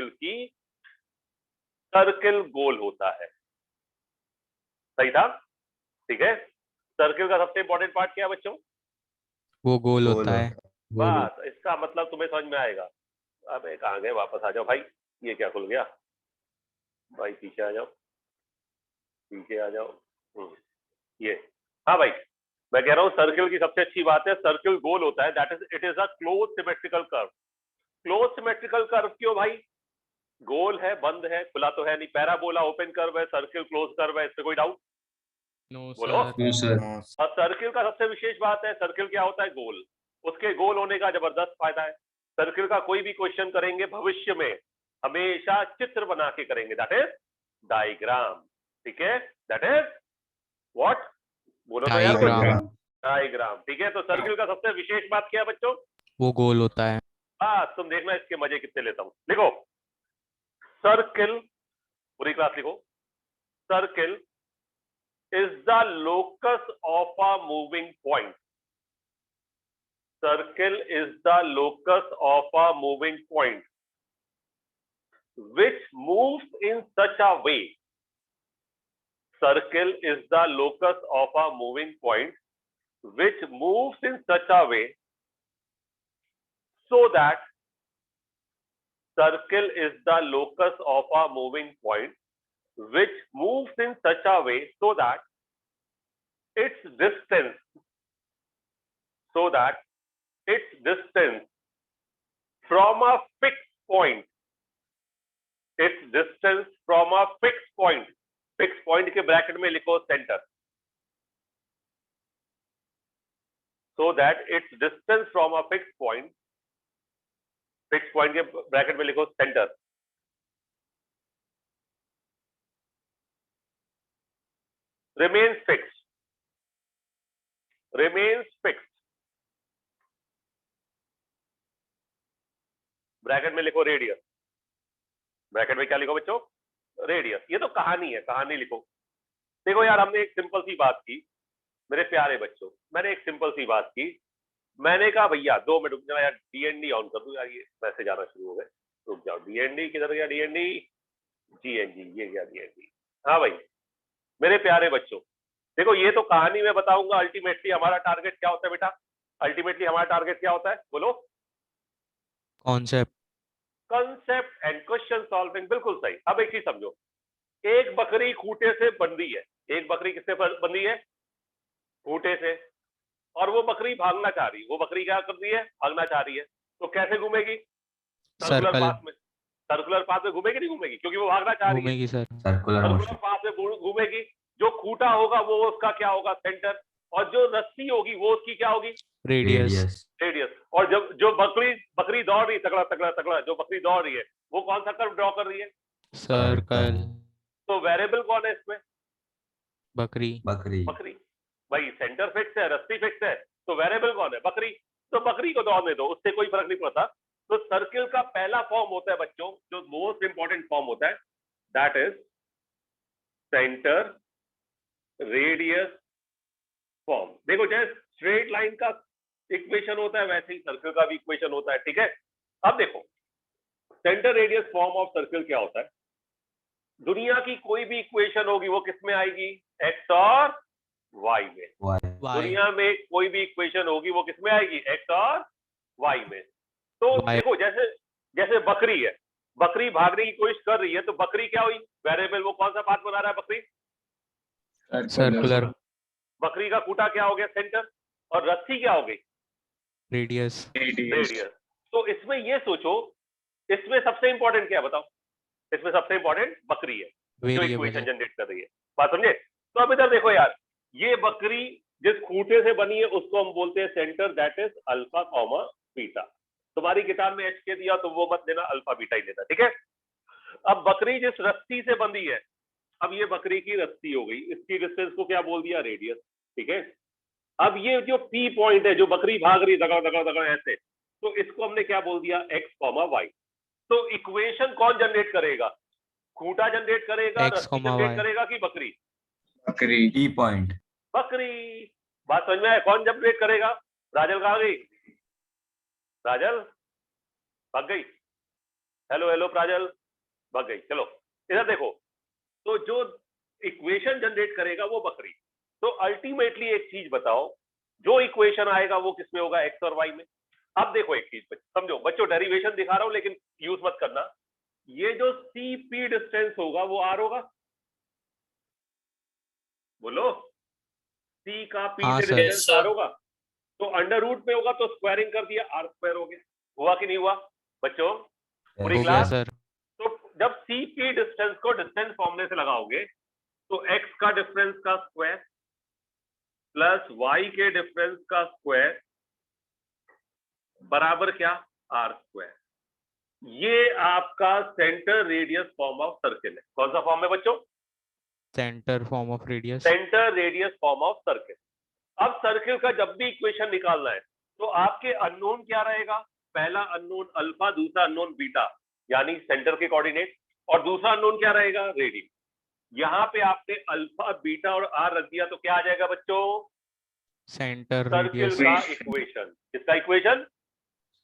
Circle की circle गोल होता है। सही था? ठीक है। सर्किल का सबसे इंपॉर्टेंट पार्ट क्या है बच्चों? वो गोल होता है। बस इसका मतलब तुम्हें समझ में आएगा। अबे कहाँ गए, वापस आ जाओ भाई। ये क्या खुल गया भाई, पीछे आ जाओ, पीछे आ जाओ। ये, हाँ भाई, मैं कह रहा हूँ सर्किल की सबसे अच्छी बात है सर्किल गोल होता है, that is it is a close symmetrical curve. Close symmetrical curve क्यों भाई? गोल है, बंद है, खुला तो है नहीं। पैराबोला ओपन कर्व है, सर्किल क्लोज कर्व है, इसमें कोई डाउट? नो बोलो। सर। और सर्किल का सबसे विशेष बात है, सर्किल क्या होता है? गोल। उसके गोल होने का जबरदस्त फायदा है। सर्किल का कोई भी क्वेश्चन करेंगे भविष्य में, हमेशा चित्र बना के करेंगे, दैट इज डायग्राम। ठीक है, दैट इज व्हाट? बोलो तो यार कुछ। डायग्राम। डायग्राम, ठीक है। तो सर्किल का सबसे विशेष बात क्या है बच्चों? वो गोल होता है। हाँ, तुम देखना इसके मजे कितने लेता हूं। लिखो सर्किल, पूरी क्लास लिखो। Circle is the locus of a moving point. Circle is the locus of a moving point which moves in such a way. Circle is the locus of a moving point which moves in such a way so that circle is the locus of a moving point which moves in such a way so that its distance from a fixed point, its distance from a fixed point, fixed point के bracket में लिखो centre, so that its distance from a fixed point के bracket में लिखो centre, remains fixed, bracket में लिखो radius. Bracket में क्या लिखो बच्चों? रेडियस। ये तो कहानी है, कहानी लिखो। देखो यार, हमने एक सिंपल सी बात की मेरे प्यारे बच्चों, मैंने एक सिंपल सी बात की। मैंने कहा भैया 2 मिनट रुक जाओ यार, डीएनडी ऑन कर दूं यार, ये मैसेज आना शुरू हो गए। रुक जाओ, डीएनडी किधर गया? डीएनडी, जीएनजी, ये गया डीएनडी। हाँ भाई मेरे प्यारे बच्चों, देखो ये तो कहानी में बताऊंगा, अल्टीमेटली हमारा टारगेट क्या होता है बेटा? अल्टीमेटली हमारा टारगेट क्या होता है? बोलो। Concept. Concept and question solving, बिल्कुल सही। अब एक चीज समझो, एक बकरी खूंटे से बंधी है। एक बकरी किससे बंधी है? खूंटे से। और वो बकरी भागना चाह रही है। वो बकरी क्या कर रही है? भागना चाह रही है। तो कैसे घूमेगी? Circular circle. पाथ में। सर्कुलर पाथ में घूमेगी नहीं घूमेगी? क्योंकि वो भागना चाह रही है। घूमेगी सर। सर्कुलर पाथ में घूमेगी। जो खूंटा होगा वो उसका क्या होगा? सेंटर। और जो रस्सी होगी वो उसकी क्या होगी? रेडियस। रेडियस। और जब जो बकरी दौड़ रही है, तगड़ा तगड़ा तगड़ा जो बकरी दौड़ रही है, वो कौन सा कर्व ड्रॉ कर रही है? सर्कल। तो वेरिएबल कौन है इसमें? बकरी। बकरी। भाई सेंटर फिक्स है, रस्सी फिक्स है, तो वेरिएबल कौन है? बकरी। तो बकरी को दौड़ने दो, उससे कोई फर्क नहीं पड़ता। तो सर्किल का पहला फॉर्म होता है बच्चों, जो मोस्ट इंपॉर्टेंट फॉर्म होता है, that is centre radius form. देखो जैसे स्ट्रेट लाइन का इक्वेशन होता है वैसे ही सर्किल का भी इक्वेशन होता है। ठीक है, अब देखो centre radius form of circle क्या होता है? दुनिया की कोई भी इक्वेशन होगी वो किस में आएगी? एक्स और वाई में। दुनिया में कोई भी इक्वेशन होगी वो किस में आएगी? एक्स और वाई में। तो देखो जैसे जैसे बकरी है, बकरी भागने की कोशिश कर रही है, तो बकरी क्या हुई? वेरिएबल। वो कौन सा पाथ बना रहा है? बकरी। सर्कुलर। बकरी का खूंटा क्या हो गया? सेंटर। और रस्सी क्या हो गई? रेडियस। तो इसमें ये सोचो, इसमें सबसे इंपॉर्टेंट क्या है बताओ? इसमें सबसे इंपॉर्टेंट बकरी है जो इक्वेशन जनरेट कर रही है। बात समझे? तो अब इधर देखो यार, ये बकरी जिस खूंटे से बनी है उसको हम बोलते हैं centre, that is alpha comma beta. तुम्हारी किताब में एच के दिया तो वो मत देना, अल्फा बीटा ही देना। ठीक है। अब बकरी जिस रस्सी से बंधी है, अब ये बकरी की रस्सी हो गई, इसकी डिस्टेंस को क्या बोल दिया? रेडियस। ठीक है। अब ये जो पी पॉइंट है, जो बकरी भाग रही दगड़ दगड़ दगड़ ऐसे, तो इसको हमने क्या बोल दिया? X comma Y. तो इक्वेशन कौन जनरेट करेगा? खूंटा जनरेट करेगा, रस्सी जनरेट करेगा कि बकरी? बकरी पॉइंट। बकरी। बात समझ में आया? कौन जनरेट करेगा? राजल कहाँ गई? राजल भाग गई। हेलो हेलो प्राजल, भाग गई। चलो इधर देखो, तो जो इक्वेशन जनरेट करेगा वो बकरी। तो अल्टीमेटली एक चीज बताओ, जो इक्वेशन आएगा वो किसमें होगा, एक्स और वाई में। अब देखो एक चीज समझो बच्चों, डेरिवेशन दिखा रहा हूं लेकिन यूज मत करना। ये जो सी पी डिस्टेंस होगा वो आर होगा, बोलो। सी का पी हाँ से सर। डिस्टेंस आर होगा, तो अंडर रूट में होगा तो स्क्वायरिंग कर दिया, आर स्क्वायर हो गया। हुआ कि नहीं हुआ बच्चों, पूरी हो गया क्लास? सर। तो जब सी पी डिस्टेंस को डिस्टेंस फॉर्मूले से लगाओगे तो एक्स का डिफरेंस का स्क्वायर प्लस वाई के डिफरेंस का स्क्वायर बराबर क्या, आर स्क्वायर। ये आपका centre radius form of circle है। कौन सा फॉर्म है बच्चों, centre form of radius. Centre radius form of circle. अब सर्किल का जब भी इक्वेशन निकालना है तो आपके अननोन क्या रहेगा, पहला अननोन अल्फा, दूसरा अननोन बीटा यानी सेंटर के कोऑर्डिनेट, और दूसरा अननोन क्या रहेगा, रेडियस। यहाँ पे आपने अल्फा बीटा और आर रख दिया तो क्या आ जाएगा बच्चों, सेंटर सर्किल रेडियस। का इक्वेशन। किसका इक्वेशन,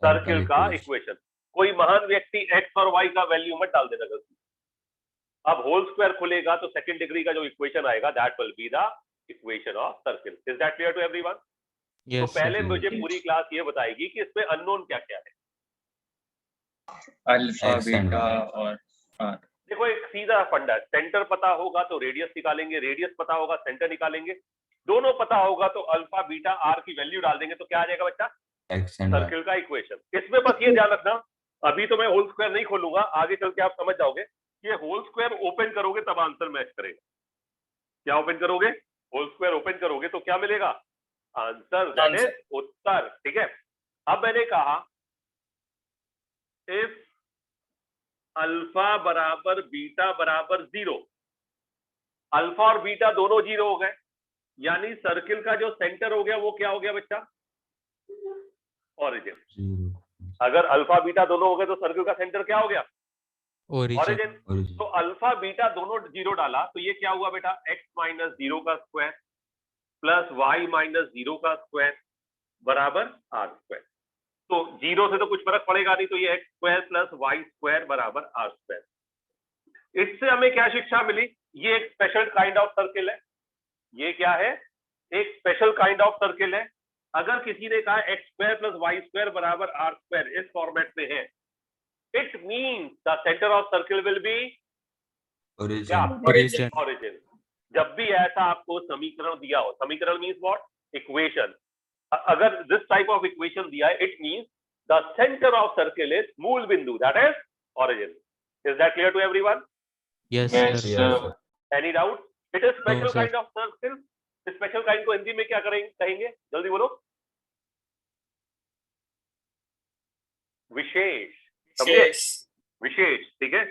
सर्किल का इक्वेशन। कोई महान व्यक्ति एक्स और वाई का वैल्यू मत डाल देना गलती। अब होल स्क्वायर खुलेगा तो सेकंड डिग्री का जो इक्वेशन आएगा that will be the equation of circle. Is that clear to everyone? तो यस पहले सर। मुझे पूरी क्लास ये बताएगी कि इसमें अननोन क्या क्या है। अल्फा बीटा और आर। देखो एक सीधा फंडा है, सेंटर पता होगा तो रेडियस निकालेंगे, रेडियस पता होगा सेंटर निकालेंगे, दोनों पता होगा तो अल्फा बीटा आर की वैल्यू डाल देंगे तो क्या आ जाएगा बच्चा, सर्किल का इक्वेशन। इसमें बस ये ध्यान रखना, अभी तो मैं होल स्क्वायर नहीं खोलूंगा, आगे चल के आप समझ जाओगे। ये होल स्क्वायर ओपन करोगे तब आंसर मैच करेगा। क्या ओपन करोगे, होल स्क्वायर ओपन करोगे तो क्या मिलेगा, आंसर, दैट इज उत्तर। ठीक है, अब मैंने कहा इफ अल्फा बराबर बीटा बराबर 0, अल्फा और बीटा दोनों 0 हो गए, यानी सर्किल का जो सेंटर हो गया वो क्या हो गया बच्चा, ओरिजिन। अगर अल्फा बीटा दोनों हो गए तो सर्किल का सेंटर क्या हो गया, ओरिजिन। ओरिजिन। तो अल्फा बीटा दोनों 0 डाला तो ये क्या हुआ बेटा, x माइनस 0 का स्क्वायर प्लस y माइनस 0 का स्क्वायर बराबर आर स्क्वायर। तो 0 से तो कुछ फर्क पड़ेगा नहीं, तो ये X square plus Y square बराबर आर स्क्वायर। इससे हमें क्या शिक्षा मिली, ये एक स्पेशल काइंड ऑफ सर्किल है। ये क्या है, एक स्पेशल काइंड ऑफ सर्किल है। अगर किसी ने कहा X square plus Y square बराबर आर स्क्वायर इस फॉर्मेट में है, it means the centre of circle will be origin. Origin. जब भी ऐसा आपको समीकरण दिया हो, समीकरण मींस व्हाट, इक्वेशन। अगर दिस टाइप ऑफ इक्वेशन दिया है, it means the centre of circle is मूल बिंदु, that is origin. Is that clear to everyone? Yes sir. Any doubt? It is no special sir. Kind of circle. Special kind को हिंदी में क्या करेंगे, कहेंगे, जल्दी बोलो, विशेष। समझे, विशेष। ठीक है,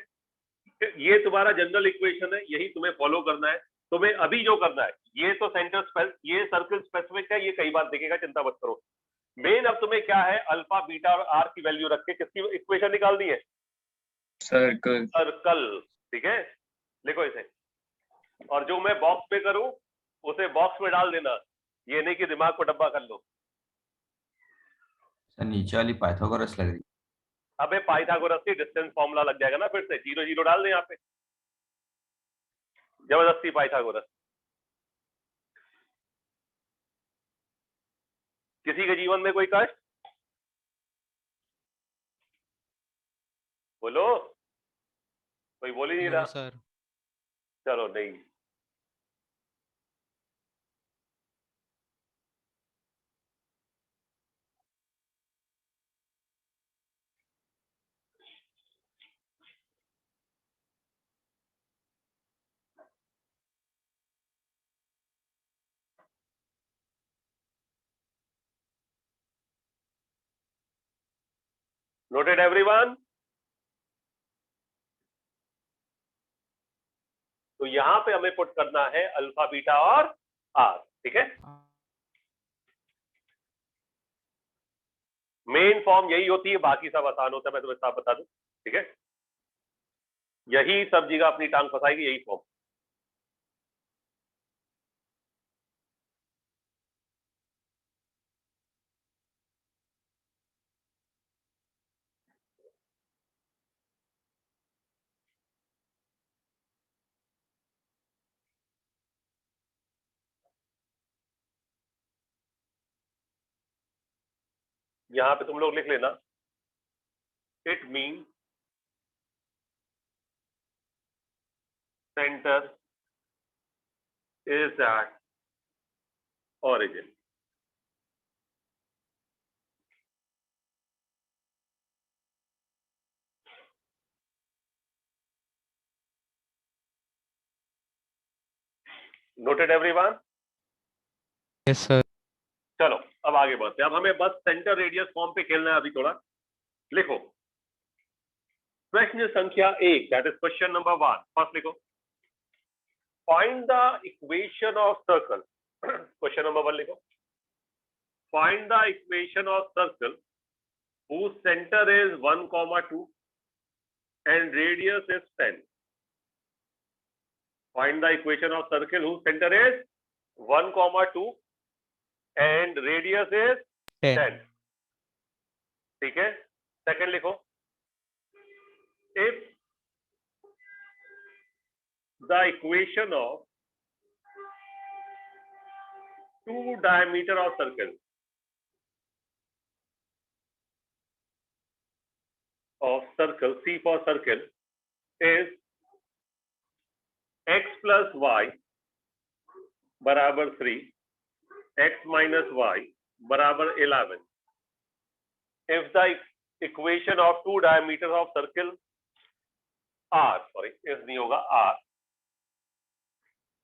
ये तुम्हारा जनरल इक्वेशन है, यही तुम्हें फॉलो करना है। तुम्हें अभी जो करना है, ये तो सेंटर, ये सर्किल स्पेसिफिक है, ये कई बार देखेगा, चिंता मत करो। मेन अब तुम्हें क्या है, अल्फा बीटा और आर की वैल्यू रख के किसकी इक्वेशन निकालनी है, सर्कल। सर्कल। ठीक है, लिखो इसे, और जो मैं बॉक्स में करूं उसे बॉक्स में डाल देना, ये नहीं कि दिमाग को डब्बा कर लो। नीचे वाली पाइथागोरस लग रही। अबे पाइथागोरस की डिस्टेंस फॉर्मूला लग जाएगा ना, फिर से 0 0 डाल दे यहाँ पे, जबरदस्ती पाइथागोरस। किसी के जीवन में कोई कष्ट, बोलो, कोई बोल ही नहीं नो रहा। सर। चलो नहीं, नोटेड एवरीवन? तो यहां पे हमें पुट करना है अल्फा बीटा और आर। ठीक है, मेन फॉर्म यही होती है, बाकी सब आसान होता है, मैं तुम्हें साफ बता दूं। ठीक है, यही सब जगह अपनी टांग फंसाएगी, यही फॉर्म। यहां पे तुम लोग लिख लेना, it mean centre is at origin. Noted everyone? Yes, sir. चलो अब आगे बढ़ते हैं। अब हमें बस सेंटर रेडियस फॉर्म पे खेलना है अभी थोड़ा। लिखो प्रश्न संख्या 1, that is question number 1। First लिखो, find the equation of circle. Question number 1 लिखो, find the equation of circle whose center is 1, 2 and radius is 10. Find the equation of circle whose center is 1, 2 and radius is 10. ठीक है। Second लिखो, if the equation of two diameter of circle C for circle is x plus y बराबर 3, x minus y बराबर 11. If the equation of two diameters of circle R, sorry, if नहीं होगा R,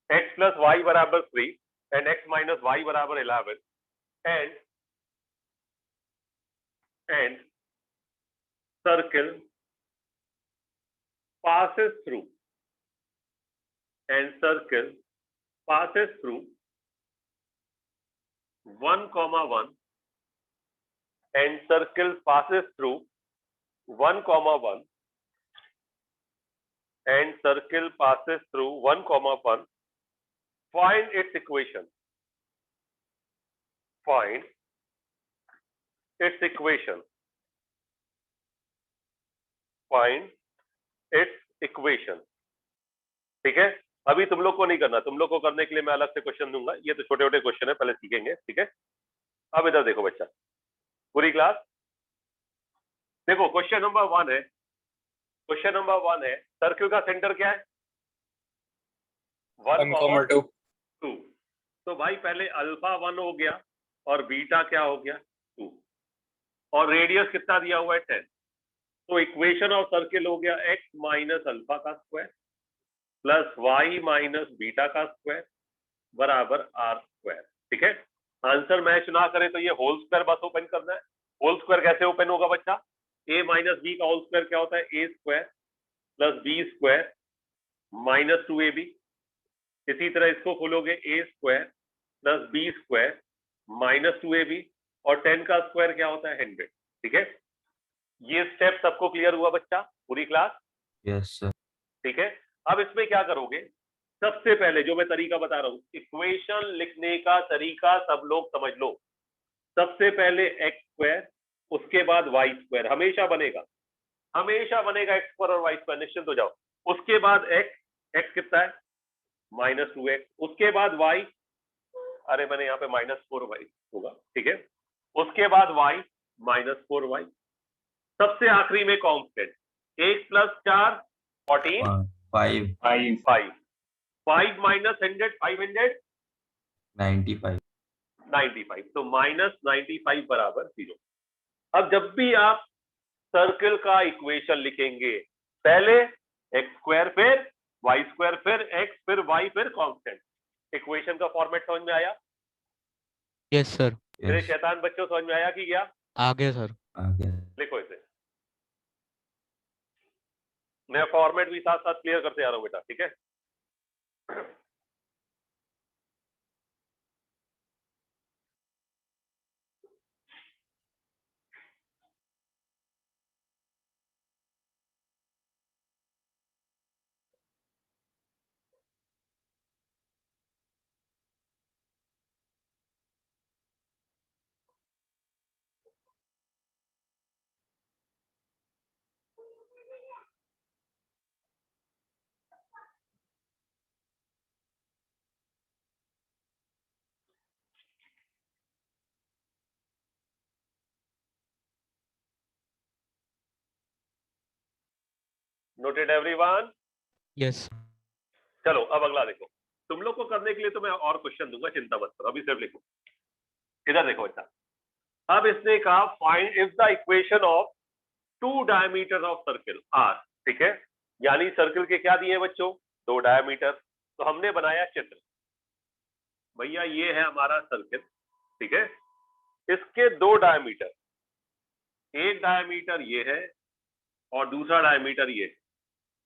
x plus y बराबर 3 and x minus y बराबर 11 and circle passes through 1, 1 and circle passes through 1, 1 and circle passes through 1, 1. Find its equation. Find its equation. Find its equation. ठीक है, अभी तुम लोग को नहीं करना, तुम लोग को करने के लिए मैं अलग से क्वेश्चन दूंगा। ये तो छोटे छोटे क्वेश्चन है, पहले सीखेंगे। ठीक है, अब इधर देखो बच्चा, पूरी क्लास देखो। क्वेश्चन नंबर 1 है, क्वेश्चन नंबर 1 है, सर्किल का सेंटर क्या है? 1, 2। तो भाई पहले अल्फा 1 हो गया और बीटा क्या हो गया? 2, और रेडियस कितना दिया हुआ है? 10। तो इक्वेशन ऑफ सर्किल हो गया x माइनस अल्फा का square plus y minus beta का स्क्वायर बराबर r स्क्वायर। ठीक है, आंसर मैच ना करे तो ये होल स्क्वायर बस ओपन करना है। होल स्क्वायर कैसे ओपन होगा बच्चा? a माइनस बी का होल स्क्वायर क्या होता है? a square plus B square minus 2ab। इसी तरह इसको खोलोगे, a square plus B square minus 2ab, और 10 का स्क्वायर क्या होता है? 100। ठीक है, ये स्टेप सबको क्लियर हुआ बच्चा, पूरी क्लास? Yes sir. ठीक है, अब इसमें क्या करोगे? सबसे पहले जो मैं तरीका बता रहा हूं, इक्वेशन लिखने का तरीका सब लोग समझ लो। सबसे पहले एक्स स्क्वायर, उसके बाद वाई स्क्वायर, हमेशा बनेगा, हमेशा बनेगा एक्स स्क्वायर और वाई स्क्वायर, निश्चिंत हो जाओ। उसके बाद एक्स, एक्स कितना है? -2x। उसके बाद वाई, अरे मैंने यहाँ पे -4y होगा। ठीक है, उसके बाद y -4y, सबसे आखिरी में कांस्टेंट 1 + 4 14 5 5 5 माइनस 100 500 95 95, तो -95 बराबर 0। अब जब भी आप सर्किल का इक्वेशन लिखेंगे, पहले एक्स स्क्वायर फिर वाई स्क्वायर फिर एक्स फिर वाई फिर कांस्टेंट। इक्वेशन का फॉर्मेट समझ में आया? Yes sir. मेरे शैतान बच्चों, समझ में आया कि क्या? आगे सर। आगे लिखो इसे, मैं फॉर्मेट भी साथ साथ क्लियर करते आ रहा हूं बेटा। ठीक है, नोटेड एवरीवन? यस चलो अब अगला देखो, तुम लोग को करने के लिए तो मैं और क्वेश्चन दूंगा, चिंता मत करो, अभी सिर्फ लिखो। इधर देखो बच्चा, अब इसने कहा find if the equation of two diameter of circle are, ठीक है, यानी सर्किल के क्या दिए बच्चों, दो डायमीटर। तो हमने बनाया चित्र, भैया ये है हमारा सर्किल, ठीक है, इसके दो डायमीटर, एक डायमीटर ये है और दूसरा डायमीटर ये है,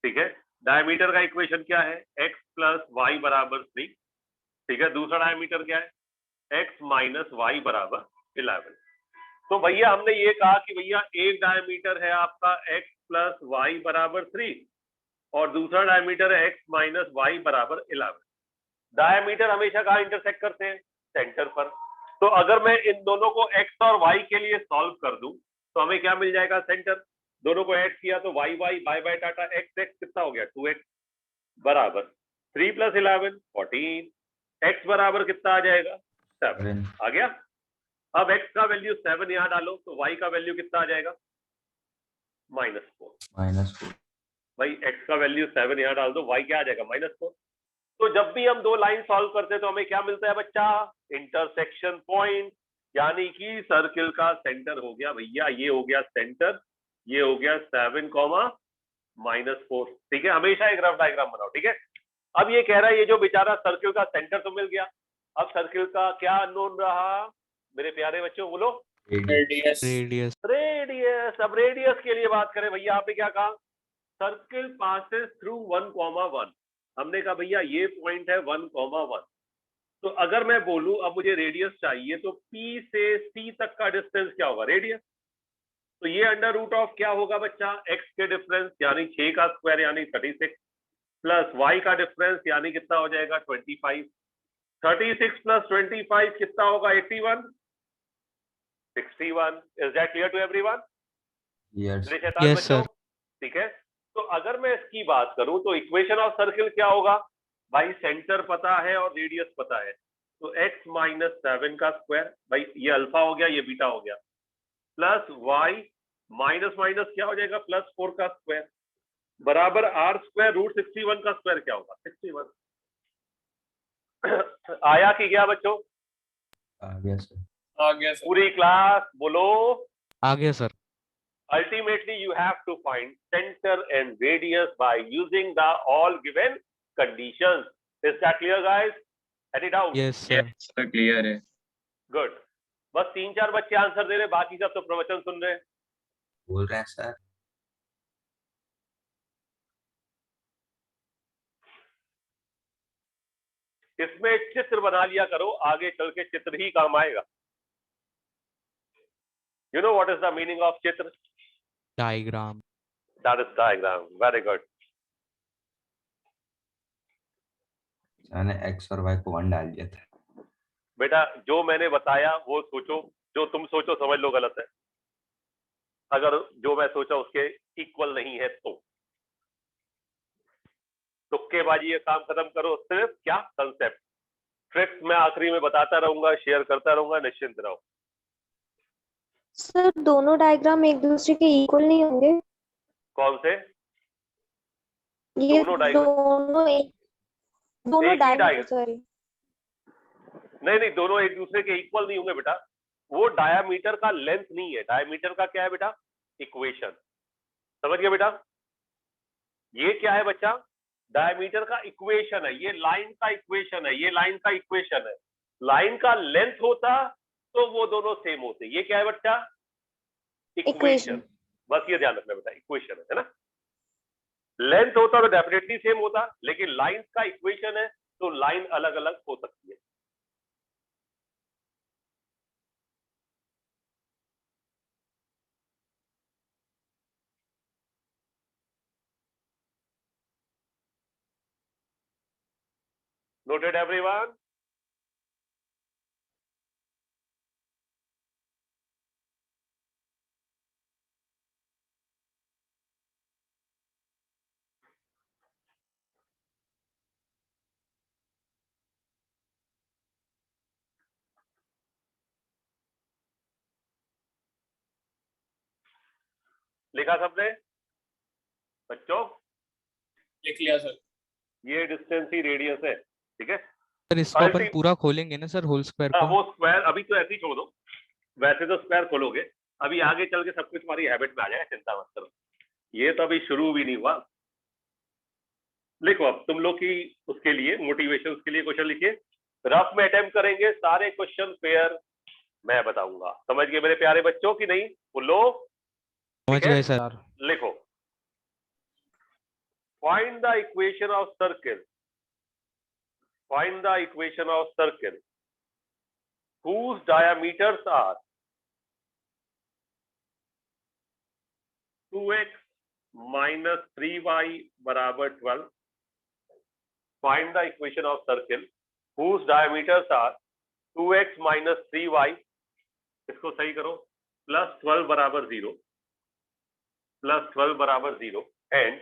ठीक है। डायमीटर का इक्वेशन क्या है, x प्लस वाई बराबर 3, ठीक है। दूसरा डायमीटर क्या है, x माइनस वाई बराबर 11। तो भैया हमने ये कहा कि भैया एक डायमीटर है आपका x प्लस वाई बराबर 3 और दूसरा डायमीटर है x माइनस वाई बराबर 11। डायमीटर हमेशा कहाँ इंटरसेक्ट करते हैं, सेंटर पर। तो अगर मैं इन दोनों को x और y के लिए सॉल्व कर दूं तो हमें क्या मिल जाएगा, सेंटर। दोनों को ऐड किया तो y y बाय बाय टाटा x x कितना हो गया, 2x बराबर 3 प्लस 11 14, x बराबर कितना आ जाएगा, 7 आ गया। अब x का वैल्यू 7 यहाँ डालो तो y का वैल्यू कितना आ जाएगा, -4। भाई x का वैल्यू 7 यहाँ डाल दो, y क्या आ जाएगा, -4। तो जब भी हम दो लाइन सॉल्व करते हैं तो हमें क्या मिलता है बच्चा, इंटरसेक्शन पॉइंट, यानी कि सर्किल का सेंटर हो गया भैया, ये हो गया सेंटर, ये हो गया 7, -4, ठीक है। हमेशा एक रफ डायग्राम बनाओ, ठीक है। अब ये कह रहा है ये जो बेचारा सर्किल का सेंटर तो मिल गया, अब सर्किल का क्या अननोन रहा मेरे प्यारे बच्चों, बोलो, रेडियस। Radius radius. अब रेडियस के लिए बात करें भैया, आपने क्या कहा, सर्किल पासेस थ्रू 1,1। हमने कहा भैया ये पॉइंट है 1,1। तो अगर मैं बोलूं अब मुझे रेडियस चाहिए तो P से C तक का डिस्टेंस क्या होगा, रेडियस। तो ये अंडर रूट ऑफ क्या होगा बच्चा, x के डिफरेंस यानी 6 का स्क्वायर यानी 36 प्लस y का डिफरेंस यानी कितना हो जाएगा 25। 36 प्लस 25 कितना होगा, 81 61। Is that clear to everyone? Yes. मेरे शैतान यस बच्चों, सर ठीक है। तो अगर मैं इसकी बात करूं तो इक्वेशन ऑफ सर्किल क्या होगा भाई, सेंटर पता है और रेडियस पता है, तो x माइनस 7 का स्क्वायर, भाई ये अल्फा हो गया ये बीटा हो गया, प्लस y माइनस माइनस क्या हो जाएगा, +4 का स्क्वायर बराबर r स्क्वायर रूट 61 का स्क्वायर क्या होगा, 61। आया कि क्या बच्चों, आ गया सर। आ गया सर। पूरी क्लास बोलो। आ गया sir Ultimately, you have to find center and radius by using the all given conditions. Is that clear, guys? Any doubt? Yes sir sir clear है। Good. बस 3-4 बच्चे आंसर दे रहे, बाकी सब तो प्रवचन सुन रहे हैं। बोल रहे हैं सर। इसमें चित्र बना लिया करो, आगे चल के चित्र ही काम आएगा। You know what is the meaning of चित्र? Diagram That is diagram. Very good. मैंने x और y को 1 डाल दिया था। बेटा जो मैंने बताया वो सोचो, जो तुम सोचो समझ लो गलत है, अगर जो मैं सोचा उसके इक्वल नहीं है तो तुक्केबाजी ये काम खत्म करो, सिर्फ क्या कंसेप्ट, ट्रिक्स मैं आखिरी में बताता रहूंगा, शेयर करता रहूंगा, निश्चिंत रहो। सर दोनों डायग्राम एक दूसरे के इक्वल नहीं होंगे? कौन से ये दोनों डायग्राम? दोनों एक ही डायमीटर, सॉरी नहीं, दोनों एक दूसरे के इक्वल नहीं होंगे बेटा, वो डायामीटर का लेंथ नहीं है, डायामीटर का क्या है बेटा, इक्वेशन। समझ गए बेटा, ये क्या है बच्चा, डायमीटर का इक्वेशन है, ये लाइन का इक्वेशन है, ये लाइन का इक्वेशन है। लाइन का लेंथ होता तो वो दोनों सेम होते, ये क्या है बच्चा, इक्वेशन। बस ये ध्यान रखना बेटा, इक्वेशन है ना, लेंथ होता तो डेफिनेटली सेम होता, लेकिन लाइन का इक्वेशन है तो लाइन अलग अलग हो सकती है। Noted everyone? लिखा सबने बच्चों? लिख लिया सर। ये डिस्टेंस ही रेडियस है, ठीक है। सर इसको और अपन ऐसे- पूरा खोलेंगे ना सर, होल स्क्वायर हाँ, को। वो स्क्वायर अभी तो ऐसे ही छोड़ दो, वैसे तो स्क्वायर खोलोगे, अभी आगे चल के सब कुछ हमारी हैबिट में आ जाएगा, चिंता मत करो, ये तो अभी शुरू भी नहीं हुआ। लिखो अब तुम लोग की उसके लिए मोटिवेशन के लिए क्वेश्चन लिखिए, रफ में अटेम्प्ट करेंगे, सारे क्वेश्चन पेयर मैं बताऊंगा, समझ गए मेरे प्यारे बच्चों की नहीं बोलो? समझ ठीक है? गए सर। लिखो, find the equation of circle, find the equation of circle whose diameters are 2x minus 3y बराबर 12. Find the equation of circle whose diameters are 2x minus 3y, इसको सही करो, plus 12 बराबर 0, plus 12 बराबर 0 and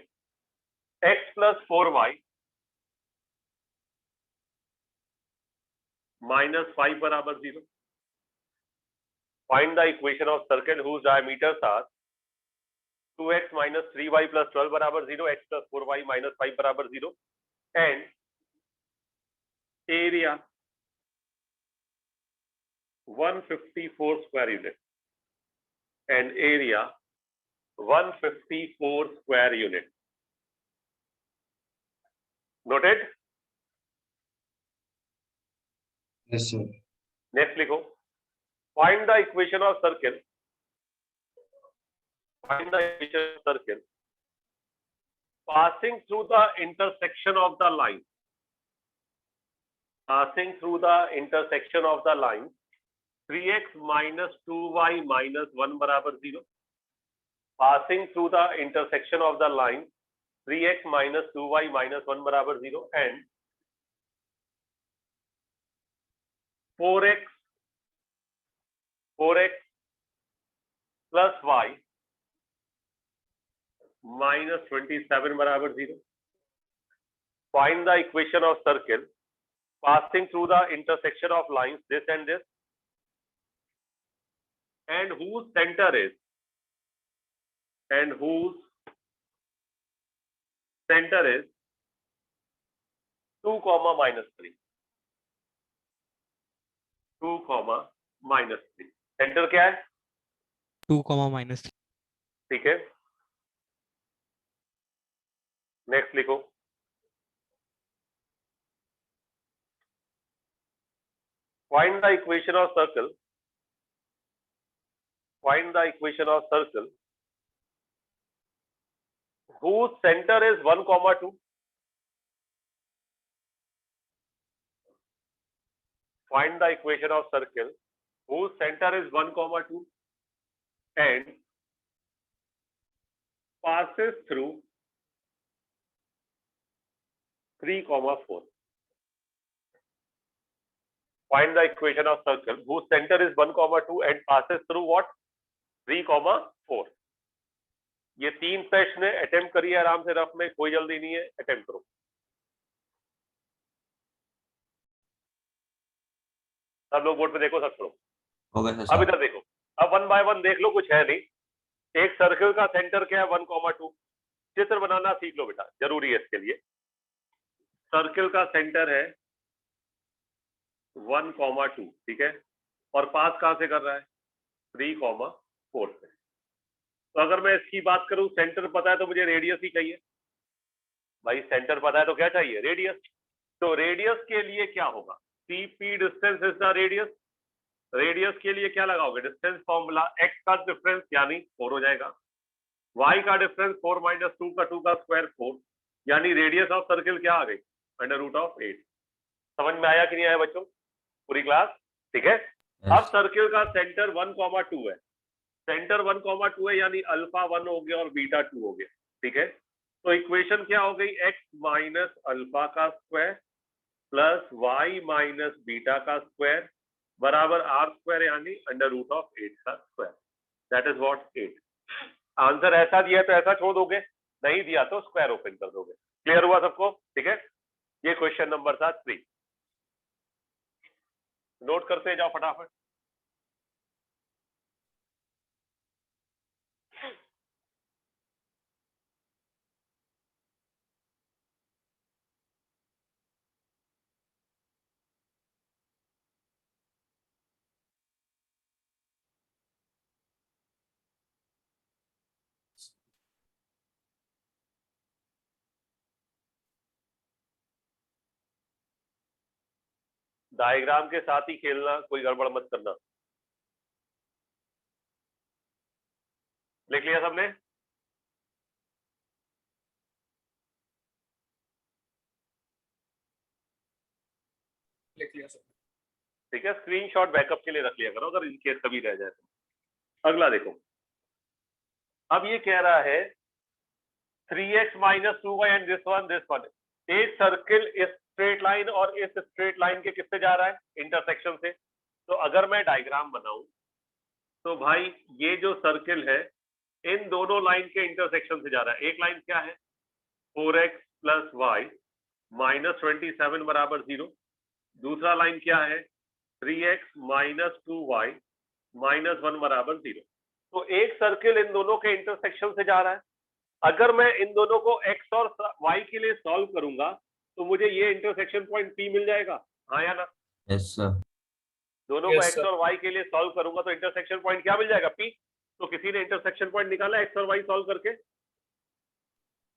x plus 4y minus 5 बराबर 0. Find the equation of circle whose diameters are 2x minus 3y plus 12 बराबर 0, x plus 4y minus 5 बराबर 0 and area 154 square unit and area 154 square unit. Noted? Yes, sir. Next लिखो, find the equation of circle, find the equation of circle passing through the intersection of the line, passing through the intersection of the line 3x minus 2y minus 1 बराबर 0, passing through the intersection of the line 3x minus 2y minus 1 बराबर 0 and 4x plus y minus 27 बराबर 0. Find the equation of circle passing through the intersection of lines this and this and whose center is 2 comma minus 3. 2 comma minus 3. Centre क्या है? 2 minus 3. ठीक है, next लिखो, find the equation of circle, find the equation of circle whose center is 1 comma 2. Find the equation of circle whose center is 1 comma 2 and passes through 3 comma 4. Find the equation of circle whose center is 1 comma 2 and passes through what? 3 comma 4. ये तीन प्रश्न है, attempt करिए आराम से, rough में कोई जल्दी नहीं है, अटेम्प्ट करो। सब लोग बोर्ड पे देखो, सब छोड़ो, अब इधर देखो, अब वन बाय वन देख लो, कुछ है नहीं। एक सर्कल का सेंटर क्या है? 1 comma 2. चित्र बनाना सीख लो बेटा, जरूरी है इसके लिए। सर्कल का सेंटर है 1 comma 2, ठीक है, और पास कहां से कर रहा है? 3 comma 4 से। तो अगर मैं इसकी बात करूं, सेंटर पता है तो मुझे रेडियस ही चाहिए भाई, सेंटर पता है तो क्या चाहिए? रेडियस। तो रेडियस के लिए क्या होगा? CP distance is the radius. Radius के लिए क्या लगाओगे? डिस्टेंस फॉर्मूला, x का डिफरेंस यानी 4 हो जाएगा, y का डिफरेंस 4 माइनस 2 का 2 का स्क्वायर 4, यानी रेडियस ऑफ सर्किल क्या आ गई? √8। समझ में आया कि नहीं आया बच्चों पूरी क्लास? ठीक है। अब सर्किल का सेंटर 1 comma 2 है, सेंटर 1 comma 2 है, यानी अल्फा 1 हो गया और बीटा 2 हो गया, ठीक है। तो इक्वेशन क्या हो गई? x माइनस अल्फा का square plus y minus beta का स्क्वायर बराबर r स्क्वायर, यानी √8 का square. That is what 8। Answer ऐसा दिया तो ऐसा छोड़ दोगे, नहीं दिया तो स्क्वायर ओपन कर दोगे। क्लियर हुआ सबको? ठीक है, ये क्वेश्चन नंबर था 3। नोट करते जाओ फटाफट। डायग्राम के साथ ही खेलना, कोई गड़बड़ मत करना। लिख लिया सबने? लिख लिया सर। ठीक है, स्क्रीनशॉट बैकअप के लिए रख लिया करो अगर इनकेस कभी रह जाए तो। अगला देखो, अब ये कह रहा है 3x minus 2y and this one। एक सर्किल इस स्ट्रेट लाइन और इस स्ट्रेट लाइन के किससे जा रहा है? इंटरसेक्शन से। तो अगर मैं डायग्राम बनाऊं तो भाई ये जो सर्किल है इन दोनों लाइन के इंटरसेक्शन से जा रहा है। एक लाइन क्या है? 4x plus y minus 27 बराबर 0। दूसरा लाइन क्या है? 3x minus 2y minus 1 बराबर 0। तो एक सर्किल इन दोनों के इंटरसेक्शन से जा रहा है। अगर मैं इन दोनों को x और y के लिए सॉल्व करूंगा तो मुझे ये इंटरसेक्शन पॉइंट P मिल जाएगा, हाँ या ना? Yes sir. दोनों को Yes, x sir. और y के लिए सॉल्व करूंगा तो इंटरसेक्शन पॉइंट क्या मिल जाएगा? P। तो किसी ने इंटरसेक्शन पॉइंट निकाला x और y सॉल्व करके?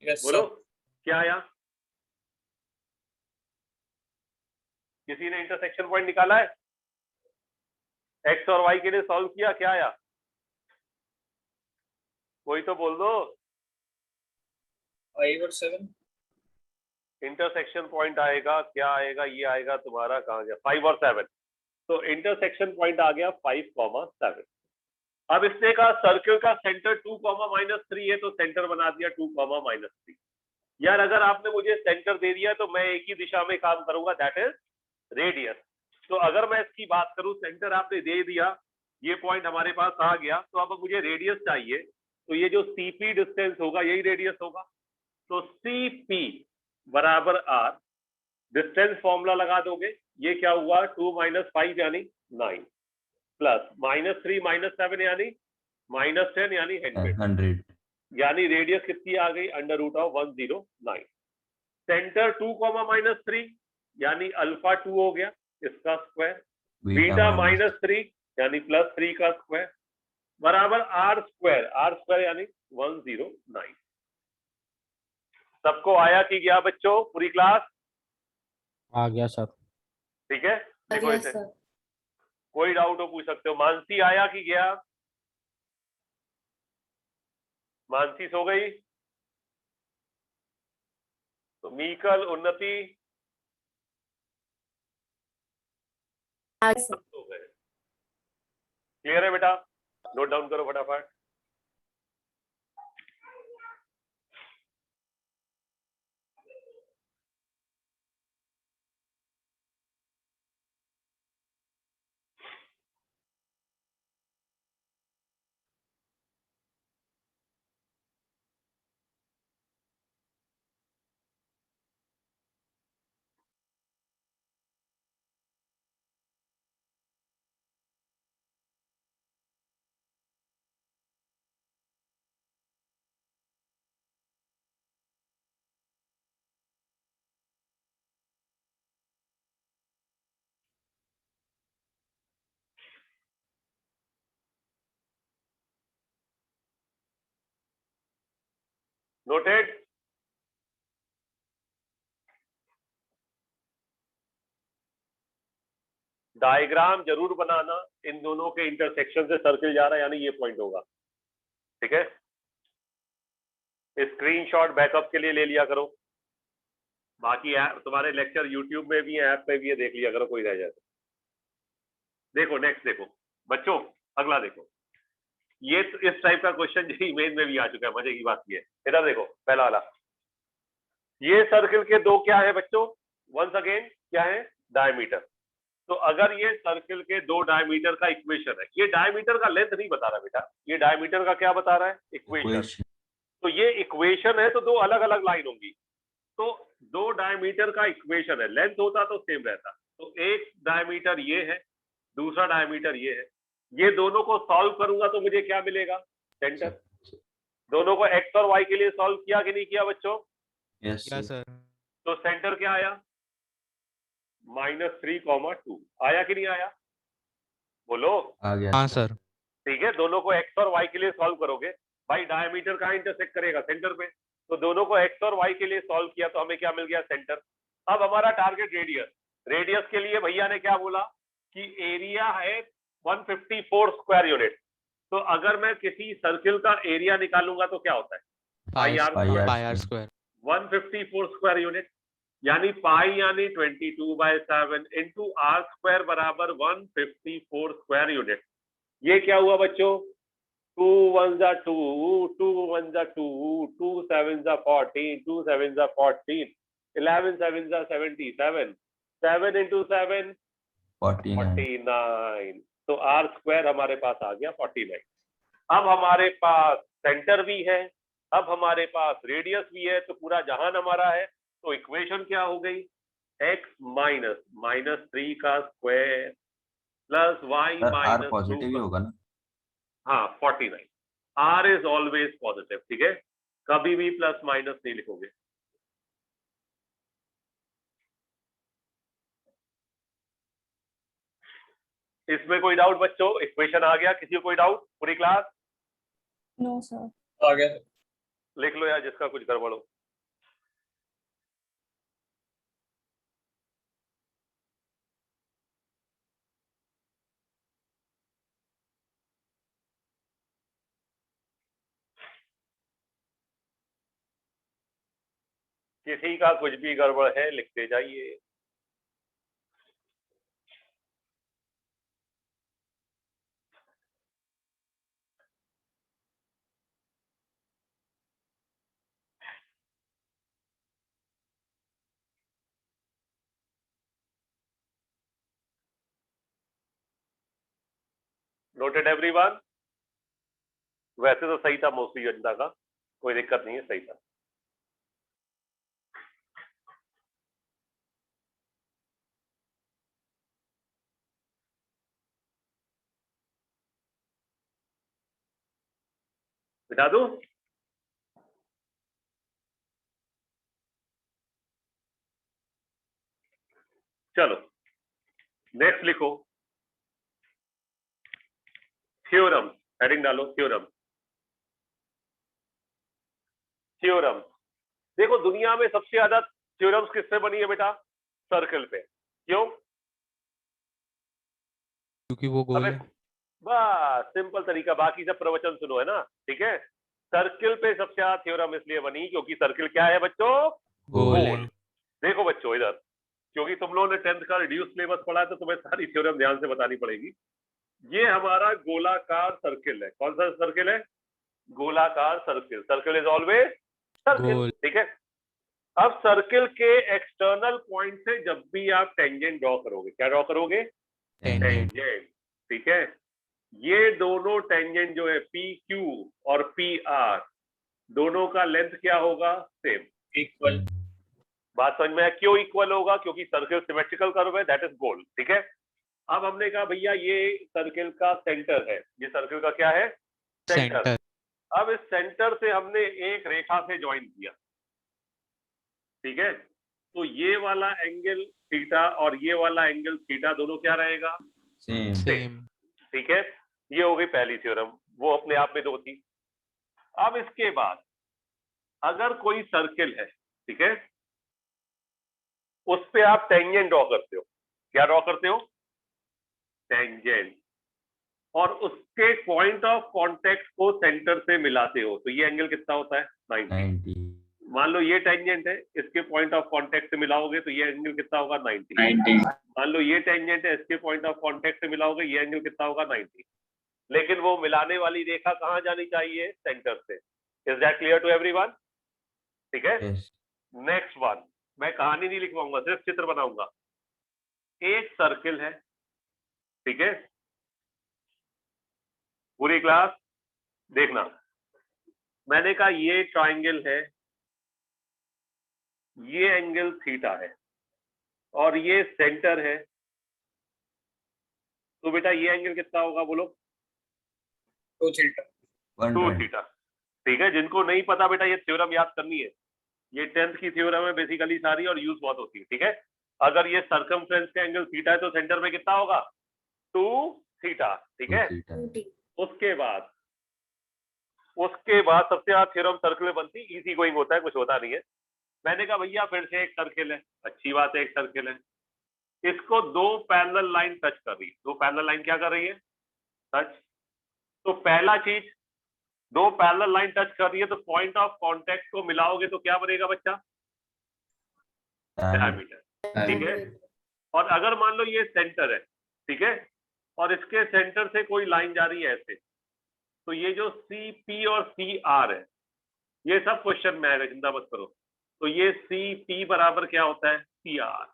यस बोलो सर। क्या आया? किसी ने इंटरसेक्शन पॉइंट निकाला है? x और y के लिए सॉल्व किया, क्या आया? कोई तो बोल दो। 5 और 7। इंटरसेक्शन पॉइंट आएगा, क्या आएगा? ये आएगा तुम्हारा, कहाँ गया? 5 और 7। तो इंटरसेक्शन पॉइंट आ गया 5, 7। अब इसने कहा सर्किल का सेंटर 2, -3 है तो सेंटर बना दिया 2, -3। यार अगर आपने मुझे सेंटर दे दिया तो मैं एक ही दिशा में काम करूंगा, दैट इज रेडियस। तो अगर मैं इसकी बात करूं, सेंटर आपने दे दिया, ये पॉइंट हमारे पास आ गया, तो अब मुझे रेडियस चाहिए। तो ये जो CP डिस्टेंस होगा यही रेडियस होगा। तो CP बराबर R, डिस्टेंस फॉर्मूला लगा दोगे, ये क्या हुआ? 2 - 5 यानी 9 प्लस -3 - 7 यानी -10 यानी 100। 100। यानी रेडियस कितनी आ गई? √109। सेंटर 2, -3 यानी α2 हो गया, इसका स्क्वायर, बीटा -3 यानी +3 का स्क्वायर बराबर R² यानी 109। सबको आया कि गया बच्चों? पूरी क्लास आ गया सर। ठीक है? देखो इसे, कोई डाउट हो पूछ सकते हो। मानसी आया कि गया? मानसी सो गई? तो मीकल, उन्नति सब सो गए। क्लियर है बेटा? नोट डाउन करो फटाफट। नोटेड? डायग्राम जरूर बनाना, इन दोनों के इंटरसेक्शन से सर्किल जा रहा है यानी ये पॉइंट होगा। ठीक है? स्क्रीनशॉट बैकअप के लिए ले लिया करो। बाकी ऐप तुम्हारे लेक्चर यूट्यूब में भी है, ऐप पे भी है, देख लिया करो कोई रह जाए तो। देखो नेक्स्ट, देखो बच्चों अगला देखो, ये इस टाइप का क्वेश्चन मेन में भी आ चुका है। मजे की बात ये है, इधर देखो पहला वाला, ये सर्किल के दो क्या है बच्चों? वंस अगेन क्या है? डायमीटर। तो अगर ये सर्किल के दो डायमीटर का इक्वेशन है, ये डायमीटर का लेंथ नहीं बता रहा बेटा, ये डायमीटर का क्या बता रहा है? इक्वेशन। तो ये इक्वेशन है तो दो अलग अलग लाइन होंगी। तो दो डायमीटर का इक्वेशन है, लेंथ होता तो सेम रहता। तो एक डायमीटर ये है, दूसरा डायमीटर ये है। ये दोनों को सॉल्व करूंगा तो मुझे क्या मिलेगा? सेंटर। दोनों को x और y के लिए सॉल्व किया कि नहीं किया बच्चों? यस क्या सर? तो सेंटर क्या आया? -3, 2 आया कि नहीं आया? बोलो। आ गया। हाँ सर। ठीक है, दोनों को x और y के लिए सॉल्व करोगे, भाई डायमीटर कहाँ इंटरसेक्ट करेगा? सेंटर पे। तो दोनों को x और y के लिए सॉल्व किया तो हमें क्या मिल गया? सेंटर। अब हमारा टारगेट रेडियस, रेडियस के लिए भैया ने क्या बोला कि एरिया है 154 स्क्वायर यूनिट। तो अगर मैं किसी सर्किल का एरिया निकालूंगा तो क्या होता है? Pi pi r pi square. Pi r square 154 square unit यानी पाई यानी 22/7 इंटू आर स्क्वायर बराबर 154 स्क्वायर यूनिट। ये क्या हुआ बच्चों? 2 1 जा 2, 2 1 जा 2, 2 7 जा 14, 2 7 जा 14, 11 7 जा 77, 7 इंटू 7 49 49। तो आर स्क्वायर हमारे पास आ गया 49। अब हमारे पास सेंटर भी है, अब हमारे पास रेडियस भी है, तो पूरा जहान हमारा है। तो इक्वेशन क्या हो गई? x माइनस -3 का स्क्वायर प्लस y सर आर माइनस 2 पॉजिटिव ही का। होगा ना? हाँ 49। r इज ऑलवेज पॉजिटिव, ठीक है, कभी भी प्लस माइनस नहीं लिखोगे। इसमें कोई डाउट बच्चों? इक्वेशन आ गया? किसी को कोई डाउट? पूरी क्लास नो सर। आ गया सर। लिख लो यार जिसका कुछ गड़बड़ हो। किसी का कुछ भी गड़बड़ है लिखते जाइए। Noted everyone? वैसे तो सही था मोस्टली जनता का, कोई दिक्कत नहीं है, सही था। बिठा दूं? चलो नेक्स्ट लिखो थ्योरम। हेडिंग डालो थ्योरम। थ्योरम देखो दुनिया में सबसे ज्यादा थ्योरम्स किससे बनी है बेटा? सर्कल पे। क्यों? क्योंकि वो गोल अबे है। बस सिंपल तरीका, बाकी सब प्रवचन सुनो, है ना, ठीक है। सर्किल पे सबसे ज्यादा थ्योरम इसलिए बनी क्योंकि सर्किल क्या है बच्चों? गोल है। देखो बच्चों इधर, क्योंकि तुम लोगों ने 10th का रिड्यूस सिलेबस पढ़ा है तो तुम्हें सारी थ्योरम ध्यान से बतानी पड़ेगी। ये हमारा गोलाकार सर्किल है। कौन सा सर्किल है? गोलाकार circle. Circle is always circle, गोल। ठीक है। अब सर्किल के एक्सटर्नल पॉइंट से जब भी आप टेंजेंट ड्रॉ करोगे, क्या ड्रॉ करोगे? टेंजेंट। टेंजेंट, ठीक है। ये दोनों टेंजेंट जो है पी क्यू और पी आर, दोनों का लेंथ क्या होगा? Same, equal. बात समझ में? क्यों इक्वल होगा? क्योंकि सर्किल सिमेट्रिकल कर्व है, दैट इज गोल, ठीक है। अब हमने कहा भैया ये सर्किल का सेंटर है, ये सर्किल का क्या है? सेंटर। अब इस सेंटर से हमने एक रेखा से ज्वाइन किया, ठीक है। तो ये वाला एंगल थीटा और ये वाला एंगल थीटा दोनों क्या रहेगा? सेम। सेम। ठीक है। ये हो गई पहली थ्योरम, वो अपने आप में दो थी। अब इसके बाद अगर कोई सर्किल है, ठीक है, उस पे आप टेंजेंट ड्रॉ करते हो। क्या ड्रॉ करते हो? टेंजेंट। और उसके पॉइंट ऑफ कांटेक्ट को सेंटर से मिलाते हो, तो ये एंगल कितना होता है? 90। 90। मान लो ये टेंजेंट है, इसके पॉइंट ऑफ कांटेक्ट से मिलाओगे तो ये एंगल कितना होगा? 90। 90। मान लो ये टेंजेंट है, इसके पॉइंट ऑफ कांटेक्ट से मिलाओगे, ये एंगल कितना होगा? 90। लेकिन वो मिलाने वाली रेखा कहाँ जानी चाहिए? सेंटर से। Is that clear to everyone? ठीक है। यस। नेक्स्ट वन, मैं कहानी नहीं लिखवाऊंगा, सिर्फ चित्र बनाऊंगा। एक सर्किल है, ठीक है, पूरी क्लास देखना। मैंने कहा ये ट्राइंगल है, ये एंगल थीटा है और ये सेंटर है, तो बेटा ये एंगल कितना होगा बोलो? 2 थीटा। 2 थीटा, ठीक है। जिनको नहीं पता बेटा ये थ्योरम याद करनी है, ये 10th की थ्योरम है बेसिकली सारी और यूज बहुत होती है, ठीक है। अगर ये सर्कमफ्रेंस का एंगल थीटा है तो सेंटर में कितना होगा? 2 थीटा, ठीक है। उसके बाद सबसे ज्यादा थ्योरम सर्कल में बनती, इजी गोइंग होता है, कुछ होता नहीं है। मैंने कहा भैया फिर से एक सर्किल है, अच्छी बात है, एक सर्किल है। इसको दो पैरेलल लाइन टच कर रही है, दो पैरेलल लाइन क्या कर रही है, टच। तो पहला चीज, दो पैरेलल लाइन टच कर रही है तो पॉइंट ऑफ कांटेक्ट को मिलाओगे तो क्या बनेगा बच्चा, डायमीटर, ठीक है। और अगर मान लो ये सेंटर है, ठीक है, और इसके सेंटर से कोई लाइन जा रही है ऐसे, तो ये जो सी पी और सी आर है, ये सब क्वेश्चन में आएगा, चिंता मत करो। तो ये सी पी बराबर क्या होता है, सी आर,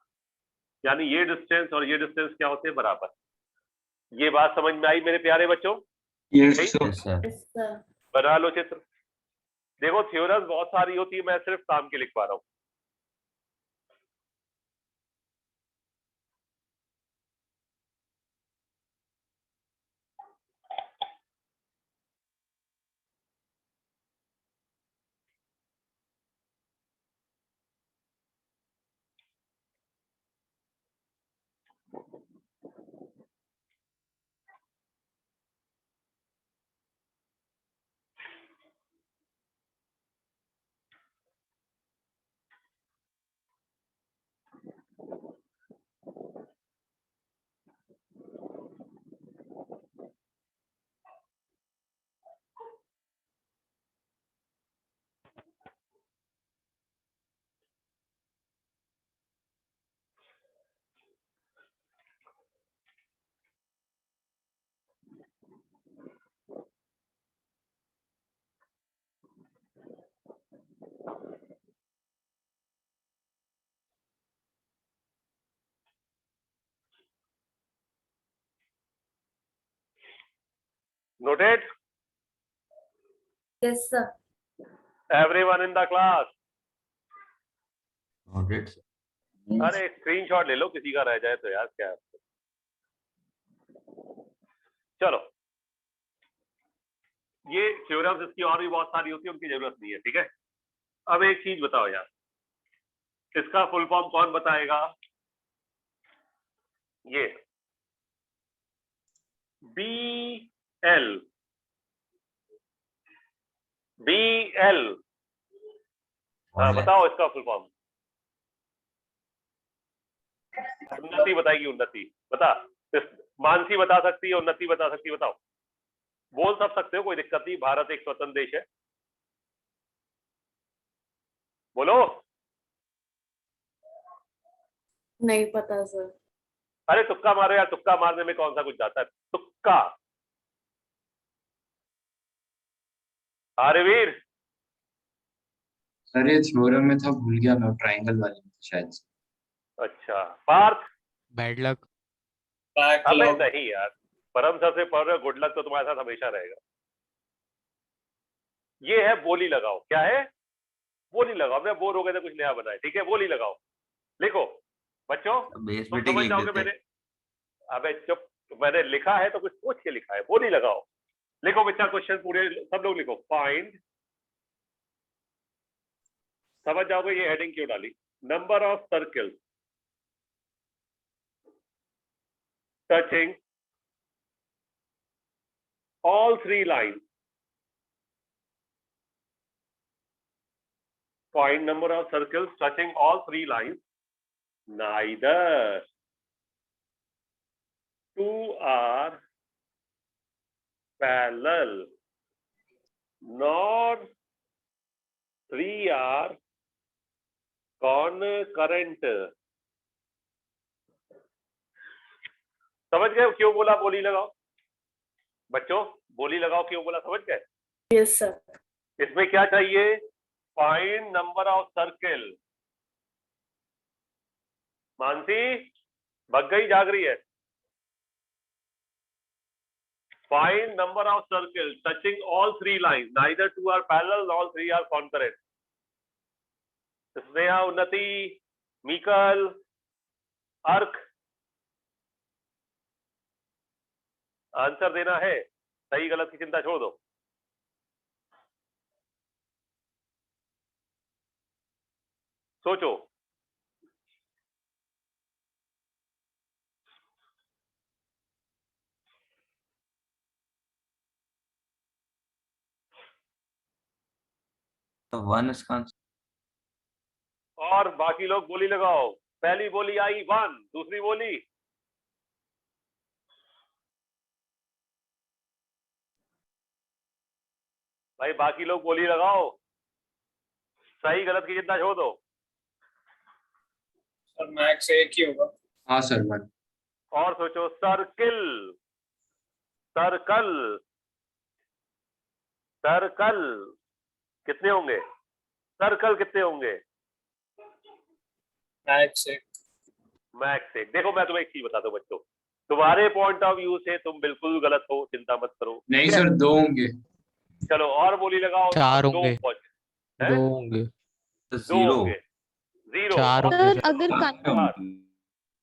यानी ये डिस्टेंस और ये डिस्टेंस क्या होते हैं, बराबर। ये बात समझ में आई मेरे प्यारे बच्चों? Yes, ठीक? sir. Yes sir. Yes, sir. बना लो चित्र। देखो थ्योरम्स बहुत सारी होती है, मैं सिर्फ काम के लिख पा रहा हूँ। Noted? Yes, sir. Everyone in the class? Noted. अरे स्क्रीनशॉट ले लो, किसी का रह जाए तो यार, क्या है। चलो, ये थ्योरम्स इसकी और भी बहुत सारी होती है, उनकी जरूरत नहीं है, ठीक है। अब एक चीज बताओ यार, इसका फुल फॉर्म कौन बताएगा? ये बी एल, बी एल, बताओ इसका फुल फॉर्म। उन्नति बताएगी, उन्नति बता। मानसी बता सकती है, उन्नति बता सकती है, बताओ। बोल सब सकते हो, कोई दिक्कत नहीं, भारत एक स्वतंत्र देश है। बोलो। नहीं पता सर। अरे तुक्का मारो यार, तुक्का मारने में कौन सा कुछ जाता है, तुक्का। आर्यवीर, सर ये थ्योरम में था, भूल गया मैं, ट्रायंगल वाले में शायद से। अच्छा। Parth, bad luck. अबे नहीं यार, परम सर से पढ़ रहे हो, गुड लक तो तुम्हारे साथ हमेशा रहेगा। ये है बोली लगाओ, क्या है, बोली लगाओ। मैं बोर हो गए थे, कुछ नया बनाए, ठीक है, बोली लगाओ। लिखो बच्चों, बेस तुम मीटिंग समझ लिख जाओगे देते। मैंने, अबे चुप, मैंने लिखा है तो कुछ सोच के लिखा है, बोली लगाओ। लिखो बच्चा, क्वेश्चन पूरे सब लोग लिखो। फाइंड, समझ जाओगे ये हेडिंग क्यों डाली। Number of circles touching all three lines. Find number of circles touching all three lines. Neither two are parallel, nor three are concurrent. समझ गए क्यों बोला बोली लगाओ? बच्चों बोली लगाओ क्यों बोला, समझ गए? Yes, sir. इसमें क्या चाहिए? Find number of circle. Mansi भग गई, जाग रही है। Find number of circle touching all three line, neither two are parallel all three are concurrent. Sneha, Unnati, मीकल, अर्क, आंसर देना है, सही गलत की चिंता छोड़ दो। सोचो। तो वन इसका आंसर। और बाकी लोग बोली लगाओ। पहली बोली आई 1, दूसरी बोली भाई बाकी लोग बोली लगाओ, सही गलत की चिंता छोड़ दो। सर मैक्स एक ही होगा। हाँ सर 1। और सोचो, सर्किल, सर्कल, सर्कल कितने होंगे? सर्कल कितने होंगे? मैक्स एक। मैक्स एक। देखो मैं तुम्हें एक चीज बताता हूँ बच्चों, तुम्हारे पॉइंट ऑफ व्यू से तुम बिल्कुल गलत हो, चिंता मत करो। नहीं ठीक है? सर 2 होंगे। चलो और बोली लगाओ। 4 दो होंगे। हैं? 2 होंगे। तो दो होंगे, 0। 4 होंगे सर सर। अगर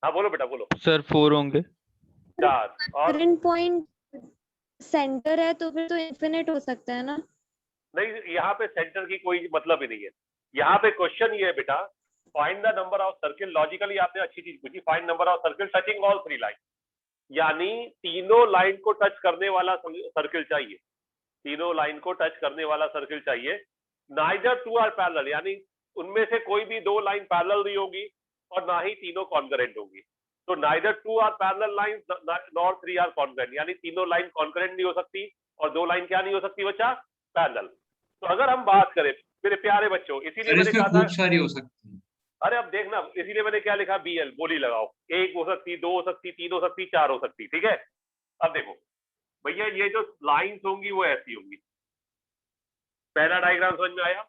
हाँ बोलो बेटा बोलो। सर 4 होंगे। 4 और करंट पॉइंट सेंटर है तो फिर तो इन्फिनिट हो सकता है ना। नहीं, यहाँ पे सेंटर की कोई मतलब ही नहीं है। यहाँ पे क्वेश्चन ये है बेटा, find the number of circle. Logically आपने अच्छी चीज पूछी, find number of circle touching all 3 line, यानी तीनों लाइन को टच करने वाला सर्किल चाहिए, तीनों लाइन को टच करने वाला सर्किल चाहिए। नाइदर 2 आर पैरेलल, यानी उनमें से कोई भी 2 लाइन पैरेलल नहीं होगी और ना ही तीनों कॉन्करेंट होगी। तो neither 2 are parallel lines nor 3 are concurrent, यानी तीनों लाइन कॉन्करेंट नहीं हो सकती और 2 लाइन क्या नहीं हो सकती बच्चा? पैरेलल। तो अगर हम बात करें मेरे प्यारे बच्चों, इसीलिए सर मैंने इसमें कहा था, खूब सारी हो सकती है। अरे अब देखना, इसीलिए मैंने क्या लिखा, BL बोली लगाओ, 1 हो सकती, 2 हो सकती, 3 हो सकती, 4 हो सकती। ठीक है? अब देखो भैया, ये जो लाइंस होंगी वो ऐसी होंगी। पहला डायग्राम समझ में आया?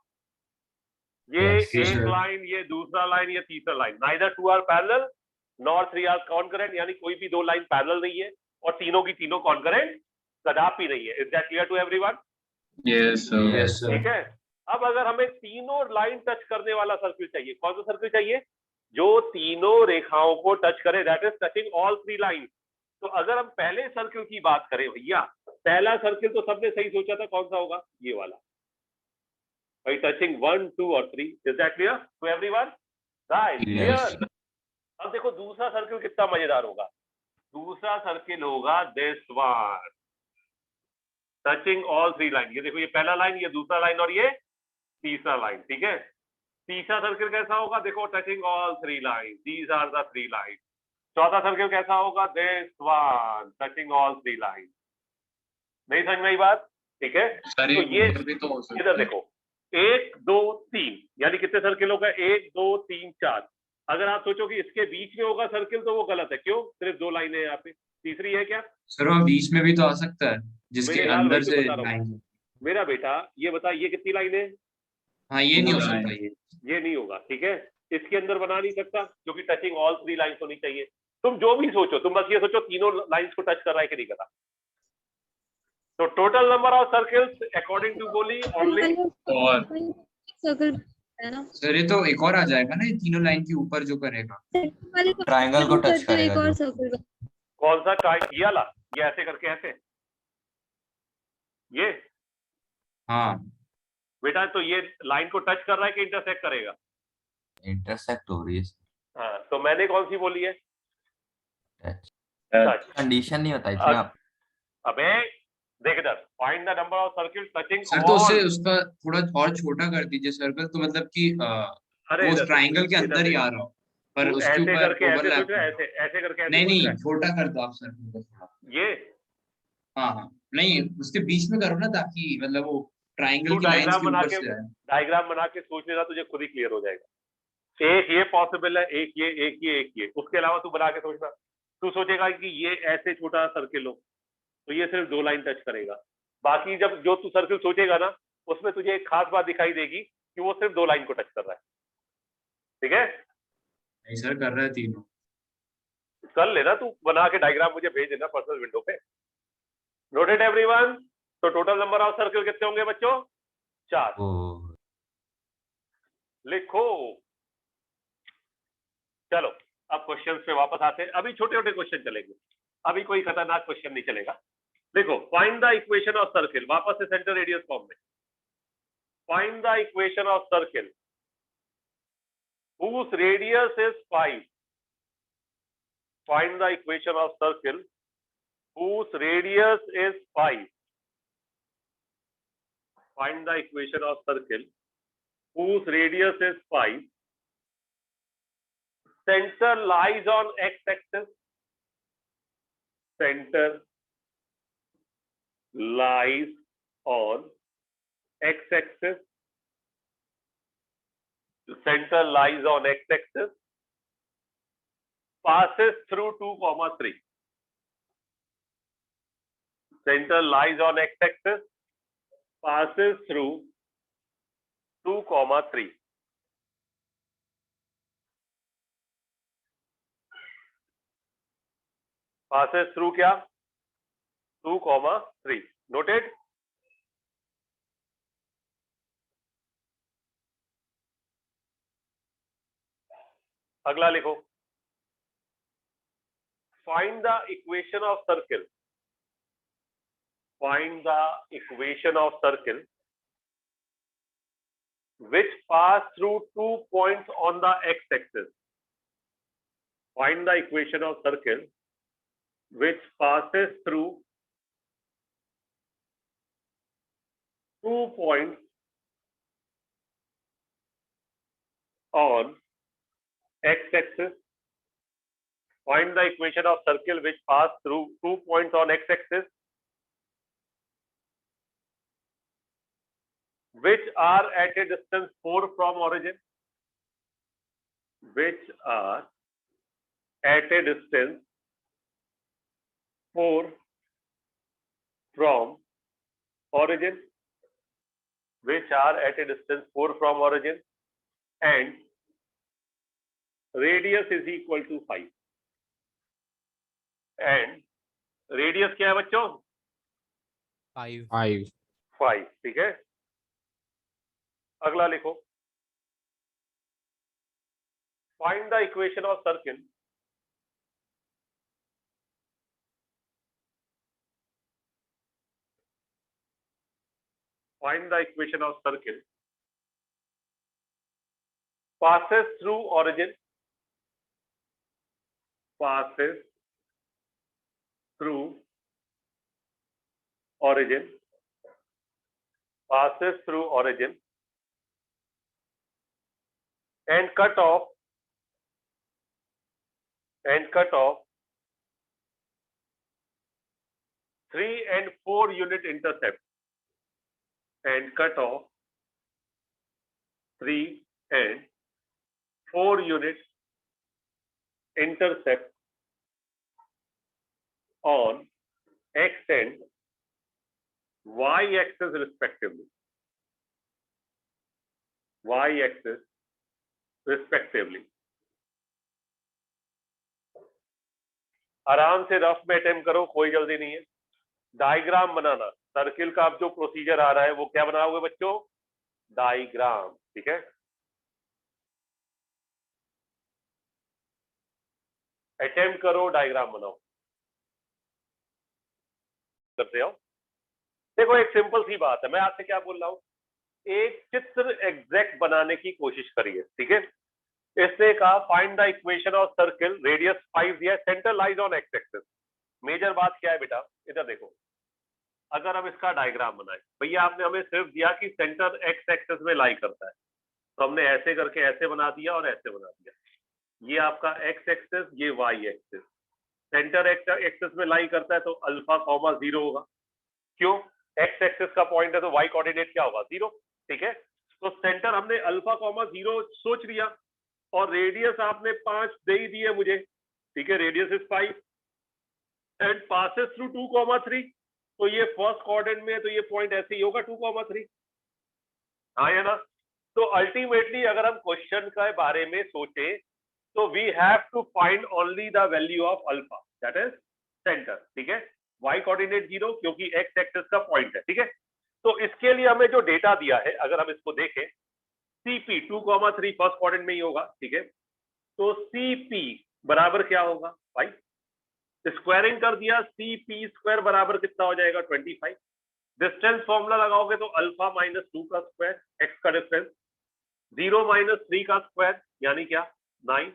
ये Yes, एक sir. लाइन, ये दूसरा लाइन, ये तीसरा line. Neither 2 are parallel nor 3 are concurrent, यानी कोई भी 2 लाइन पैरेलल नहीं है और तीनों की तीनों कॉन्करेंट कदापि नहीं है। Is that clear to everyone? Yes sir. Yes, sir. ठीक है? अब अगर हमें तीनों लाइन टच करने वाला सर्किल चाहिए, कौन सा सर्किल चाहिए? जो तीनों रेखाओं को टच करे, that is touching all 3 line. तो अगर हम पहले सर्किल की बात करें भैया, पहला सर्किल तो सबने सही सोचा था, कौन सा होगा? ये वाला, by touching 1, 2 और 3. Is that clear to everyone? Right, Yes. clear. अब देखो दूसरा सर्किल कितना मजेदार होगा। दूसरा सर्किल होगा this one, touching all 3 line. ये देखो, ये पहला लाइन, ये दूसरा लाइन और ये तीसरा लाइन। ठीक है? तीसरा सर्किल कैसा होगा? देखो, touching all 3 line, these are the 3 line. चौथा सर्किल कैसा होगा? this one, touching all 3 line. नहीं समझ में आई बात? ठीक है? सर तो ये भी तो हो सकता इधर है। देखो, 1 2 3, यानी कितने सर्किल हो गए? 1 2 3 4। अगर आप सोचो कि इसके बीच में होगा सर्किल तो वो गलत है। क्यों? सिर्फ 2 लाइनें हैं यहाँ पे, तीसरी है क्या? सर वो बीच में भी तो आ सकता है, जिसके मेरे लाल अंदर भाई को से बता रहा हूँ। लाइन। मेरा बेटा ये बता, ये कितनी लाइनें? हाँ ये नहीं हो दो सकता लाइन। ये। नहीं होगा। ठीक है? इसके अंदर बना नहीं सकता क्योंकि टचिंग ऑल 3 लाइन्स होनी चाहिए। तुम जो भी सोचो, तुम बस ये सोचो तीनों लाइन्स को टच कर रहा है कि नहीं कर रहा। तो total number of circles according to बोली ओनली। और सर्कल है ना। सर ये तो एक और आ जाएगा ना, ये तीनों लाइन के ऊपर जो करेगा। वाले को Triangle को touch करते हुए एक करेगा और जो। सर्कल। कौन सा ट्राई? ये वाला, ये ऐसे करके ऐसे, ये हाँ बेटा, तो ये लाइन को टच कर रहा है कि इंटरसेक्ट करेगा? इंटरसेक्ट हो रही है। हाँ, तो मैंने कौन सी बोली है? टच कंडीशन नहीं होता इसमें आप। अबे देख इधर, find the number of circle touching sir, तो उससे ऑल। उसका थोड़ा और छोटा कर दीजिए सर्कल, तो मतलब कि अरे वो इधर ट्रायंगल के इधर अंदर ही देख। आ रहा हो, पर तू उसके ऐसे ऊपर करके ऐसे ओवरलैप सोच रहा है, ऐसे ऐसे करके ऐसे नहीं सोच नहीं, रहा है। छोटा कर दो आप सर्कल को थोड़ा। ये हाँ हाँ, नहीं उसके बीच में करो ना, ताकि मतलब वो ट्रायंगल तू की लाइंस डायग्राम के बना ऊपर के, से आए। डायग्राम बना के सोच लेना, तुझे खुद ही क्लियर हो जाएगा। एक ये पॉसिबल है, एक ये, एक ये, एक ये। उसके अलावा तू बना के सोचना। तू सोचेगा कि ये ऐसे छोटा सर्किल हो तो ये सिर्फ 2 लाइन टच करेगा। बाकी जब जो तू सर्किल सोचेगा ना, उसमें तुझे एक खास बात दिखाई देगी कि वो सिर्फ 2 लाइन को टच कर रहा है। ठीक है? नहीं सर, कर रहा है तीनों। कर लेना, तू बना के डायग्राम मुझे भेज देना पर्सनल विंडो पे। Noted everyone? तो टोटल नंबर ऑफ सर्किल कितने होंगे बच्चों? 4। वो लिखो। चलो अब क्वेश्चन पे वापस आते हैं। अभी छोटे छोटे क्वेश्चन चलेंगे, अभी कोई खतरनाक क्वेश्चन नहीं चलेगा। देखो, find the equation of circle, वापस से सेंटर रेडियस फॉर्म में। Find the equation of circle whose radius is 5. Find the equation of circle whose radius is 5. Find the equation of circle whose radius is 5 center lies on x-axis. Center lies on x-axis. The center lies on x-axis. Passes through 2,3. Center lies on x-axis. Passes through 2,3. Passes through क्या? 2,3. Noted? अगला लिखो. Find the equation of circle. Find the equation of circle which pass through 2 points on the x-axis. Find the equation of circle which passes through 2 points on x-axis. Find the equation of circle which pass through 2 points on x-axis which are at a distance 4 from origin. Which are at a distance 4 from origin. Which are at a distance 4 from origin and radius is equal to 5. And radius क्या है बच्चों? 5. 5. 5. ठीक है. अगला लिखो. Find the equation of circle passes through origin. Passes through origin. Passes through origin and cut off 3 and 4 unit intercept. And cut off 3 and 4 unit intercept on x and y axis respectively. Y axis respectively. आराम से rough में attempt करो, कोई जल्दी नहीं है. Diagram बनाना, circle का अब जो प्रोसीजर आ रहा है वो क्या बनाओगे बच्चों? डायग्राम. ठीक है. अटेम्प्ट करो, डायग्राम बनाओ. करते हो. देखो एक सिंपल सी बात है, मैं आपसे क्या बोल रहा हूं, एक चित्र एग्जैक्ट बनाने की कोशिश करिए. ठीक है. इसने कहा find the equation of circle, radius 5 दिया, centre lies on X axis. Major बात क्या है बेटा, इधर देखो. अगर हम इसका डायग्राम बनाए, भैया आपने हमें सिर्फ दिया कि सेंटर एक्स एक्सिस में लाई करता है, तो हमने ऐसे करके ऐसे बना दिया और ऐसे बना दिया. ये आपका एक्स एक्सिस, ये Y axis. Centre X axis में लाई करता है तो अल्फा कॉमा 0 होगा. क्यों? एक्स एक्सिस का पॉइंट है तो वाई कोऑर्डिनेट क्या होगा? 0. ठीक है. तो सेंटर हमने अल्फा कॉमा 0 सोच लिया और रेडियस आपने 5 दे ही दिए मुझे. ठीक है. Radius is 5 and passes through 2,3. तो ये फर्स्ट क्वाड्रेंट में है तो ये पॉइंट ऐसे ही होगा 2,3. हाँ है ना. तो अल्टीमेटली अगर हम क्वेश्चन के बारे में सोचें तो we have to find only the value of alpha, that is centre. ठीक है. वाई कोऑर्डिनेट 0 क्योंकि एक्स एक्सिस का पॉइंट है. ठीक है. तो इसके लिए हमें जो डेटा दिया है, अगर हम इसको देखें, CP 2,3 फर्स्ट क्वाड्रेंट में ही होगा. ठीक है. तो CP बराबर क्या होगा? 5. स्क्वायरिंग कर दिया, CP स्क्वायर बराबर कितना हो जाएगा? 25. डिस्टेंस फॉर्मूला लगाओगे तो अल्फा माइनस 2 का स्क्वायर, एक्स का डिफरेंस, 0 माइनस 3 का स्क्वायर यानी क्या? 9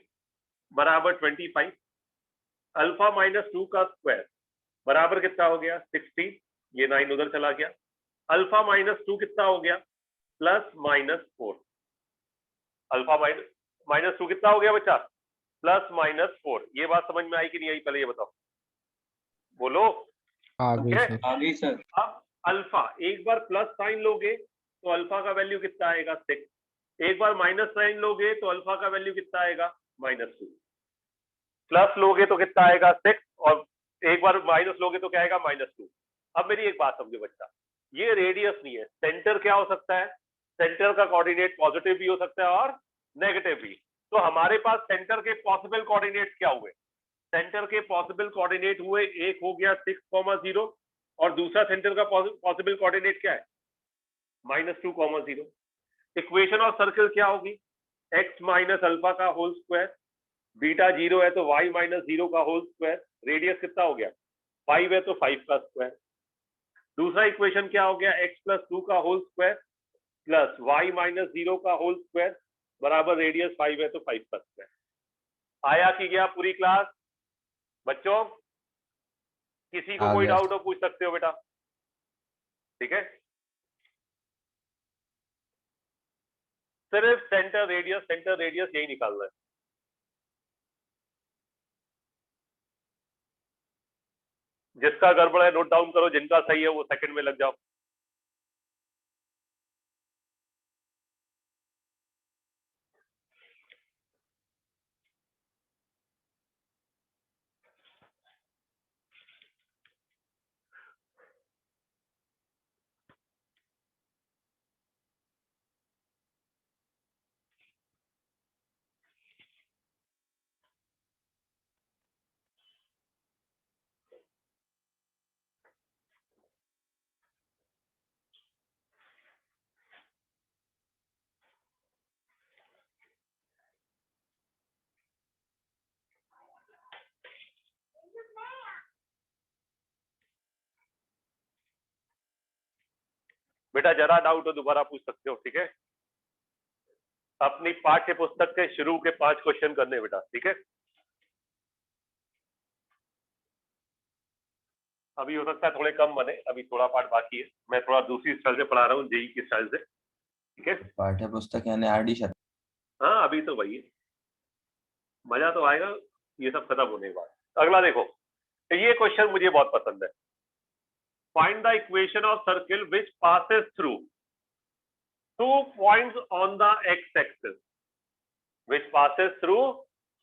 बराबर 25. अल्फा माइनस 2 का स्क्वायर बराबर कितना हो गया? 16. ये 9 उधर चला गया. अल्फा माइनस 2 कितना हो गया? Plus minus 4. अल्फा माइनस 2 कितना हो गया बच्चा? Plus minus 4। ये बात समझ में आई कि नहीं आई, पहले ये बताओ, बोलो। आ गई Okay? सर। आगे सर। अब अल्फा, एक बार प्लस साइन लोगे तो अल्फा का वैल्यू कितना आएगा 6, एक बार माइनस साइन लोगे तो अल्फा का वैल्यू कितना आएगा -2, प्लस लोगे तो कितना आएगा 6 और एक बार माइनस लोगे तो क्या आएगा -2। अब मेरी एक बात समझो बच्चा, ये रेडियस नहीं है, सेंटर क्या हो सकता है, सेंटर का कोऑर्डिनेट पॉजिटिव भी हो सकता है और नेगेटिव भी। तो हमारे पास सेंटर के पॉसिबल कोऑर्डिनेट क्या हुए, सेंटर के पॉसिबल कोऑर्डिनेट हुए, एक हो गया 6,0 और दूसरा सेंटर का पॉसिबल कोऑर्डिनेट क्या है -2,0। इक्वेशन ऑफ सर्कल क्या होगी, x माइनस अल्फा का होल स्क्वायर, बीटा 0 है तो y माइनस 0 का होल स्क्वायर, रेडियस कितना हो गया 5 है तो 5 का स्क्वायर। दूसरा इक्वेशन क्या हो गया, x प्लस 2 का whole square plus y minus 0 का होल स्क्वायर बराबर रेडियस 5 है तो 5 का स्क्वायर। आया कि गया पूरी क्लास बच्चों? किसी को आ कोई गया। डाउट हो पूछ सकते हो बेटा, ठीक है। सिर्फ सेंटर रेडियस यही निकालना है। जिसका गड़बड़ है नोट डाउन करो, जिनका सही है वो सेकंड में लग जाओ। बेटा जरा डाउट हो दोबारा पूछ सकते हो, ठीक है। अपनी पाठ्य पुस्तक के शुरू के 5 क्वेश्चन करने बेटा, ठीक है। अभी हो सकता है थोड़े कम बने, अभी थोड़ा पाठ बाकी है, मैं थोड़ा दूसरी स्टाइल से पढ़ा रहा हूँ, जेई की स्टाइल से, ठीक है। पाठ्य पुस्तक यानी आरडी शत। हाँ अभी तो वही है, मजा तो आएगा ये सब खत्म होने के बाद। अगला देखो, तो ये क्वेश्चन मुझे बहुत पसंद है। Find the equation of circle which passes through 2 points on the x-axis, which passes through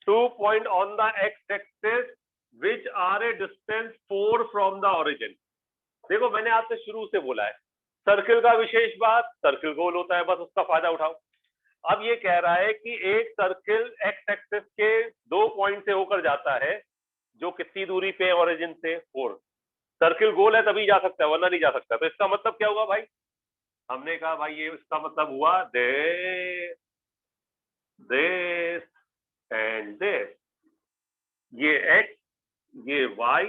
2 points on the x-axis which are a distance 4 from the origin। देखो मैंने आपसे शुरू से बोला है, सर्किल का विशेष बात, सर्किल गोल होता है, बस उसका फायदा उठाओ। अब ये कह रहा है कि एक सर्किल एक्स एक्सिस के 2 पॉइंट से होकर जाता है, जो कितनी दूरी पे ओरिजिन से 4। सर्किल गोल है तभी जा सकता है, वरना नहीं जा सकता। तो इसका मतलब क्या हुआ भाई, हमने कहा भाई ये इसका मतलब हुआ दिस एंड दिस, ये x ये y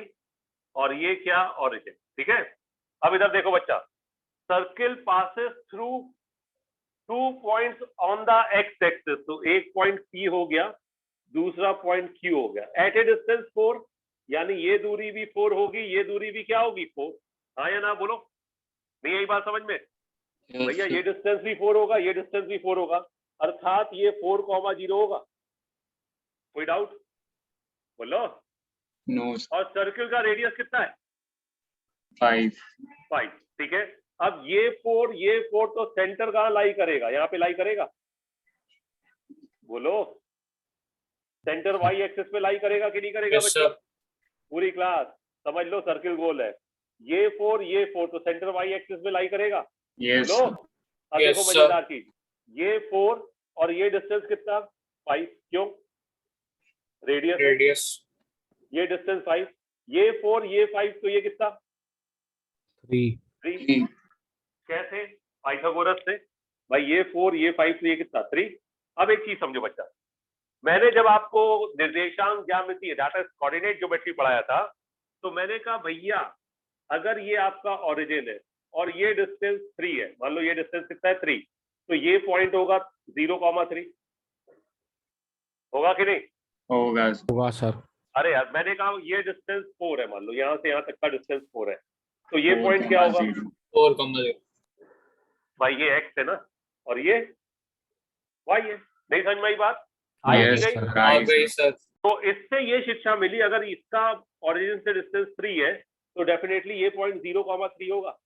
और ये क्या ओरिजिन, ठीक है। अब इधर देखो बच्चा, circle passes through 2 points on the x axis, तो एक पॉइंट P हो गया, दूसरा पॉइंट Q हो गया, एट ए डिस्टेंस 4, यानी ये दूरी भी 4 होगी, ये दूरी भी क्या होगी 4। हाँ या ना बोलो, नहीं यही बात समझ में भैया, ये डिस्टेंस भी 4 होगा, ये डिस्टेंस भी 4 होगा, अर्थात ये 4,0 होगा। कोई डाउट बोलो? नो और सर्किल का रेडियस कितना है 5। ठीक है। अब ये 4 तो सेंटर कहाँ लाई करेगा, यहाँ पे लाई करेगा, बोलो सेंटर वाई एक्सिस पे लाई करेगा कि नहीं करेगा यस बच्चों? सर। पूरी क्लास समझ लो, सर्किल गोल है, ये 4 तो सेंटर वाई एक्सिस पे लाई करेगा, यस बोलो। अब Yes, देखो sir. मजेदार चीज, ये 4 और ये डिस्टेंस कितना 5, क्यों रेडियस है, रेडियस ये डिस्टेंस 5, ये 4 ये 5, तो ये कितना 3। कैसे? पाइथागोरस से भाई, ये 4 ये 5 तो ये कितना 3। अब एक चीज समझो बच्चा, मैंने जब आपको निर्देशांक ज्यामिति डाटा कोऑर्डिनेट ज्योमेट्री पढ़ाया था, तो मैंने कहा भैया अगर ये आपका ओरिजिन है और ये डिस्टेंस 3 है, मान लो ये डिस्टेंस कितना है 3, तो ये पॉइंट होगा 0,3, होगा कि नहीं? होगा सर। अरे यार मैंने कहा ये डिस्टेंस 4 है, मान लो यहाँ से यहाँ तक का डिस्टेंस 4 है, तो ये पॉइंट क्या होगा 4,0 भाई, ये x है ना और ये y है। नहीं समझ में आई बात? आई Yes, गई? sir. आ गई सर। तो इससे ये शिक्षा मिली, अगर इसका ओरिजिन से डिस्टेंस 3 है तो डेफिनेटली ये पॉइंट 0,3 होगा।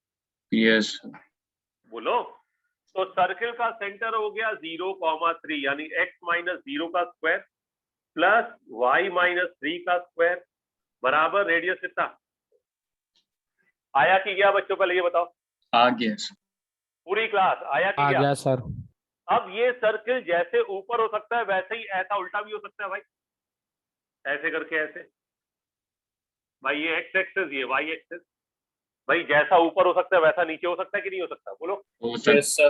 Yes, sir. बोलो। तो सर्किल का सेंटर हो गया 0,3 यानी x माइनस 0 का स्क्वायर प्लस y माइनस 3 का स्क्वायर बराबर रेडियस कितना आया कि गया बच्चों? पहले ये बताओ, आ गया sir. पूरी क्लास आया कि आ गया? गया सर. अब ये सर्किल जैसे ऊपर हो सकता है वैसे ही ऐसा उल्टा भी हो सकता है भाई, ऐसे करके ऐसे। भाई ये x एक्सिस, ये y एक्सिस। भाई जैसा ऊपर हो सकता है वैसा नीचे हो सकता है कि नहीं हो सकता? बोलो। हो सर. Yes sir.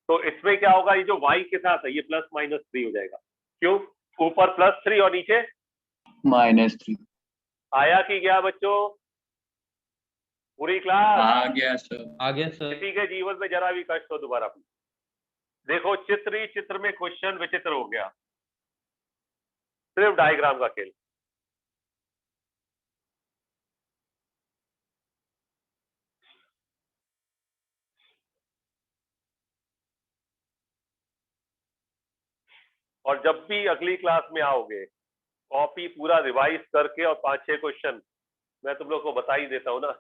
तो इसमें क्या होगा, ये जो y के साथ है ये प्लस माइनस 3 हो जाएगा। क्यों? ऊपर प्लस 3 और नीचे -3. आया कि गया बच्चों? पूरी क्लास आ गया सर. आ गया सर। किसी के जीवन में जरा भी कष्ट हो दोबारा पूछ। देखो चित्र ही चित्र में क्वेश्चन विचित्र हो गया, सिर्फ डायग्राम का खेल। और जब भी अगली क्लास में आओगे कॉपी पूरा रिवाइज करके और 5-6 क्वेश्चन मैं तुम लोग को बता ही देता हूँ ना।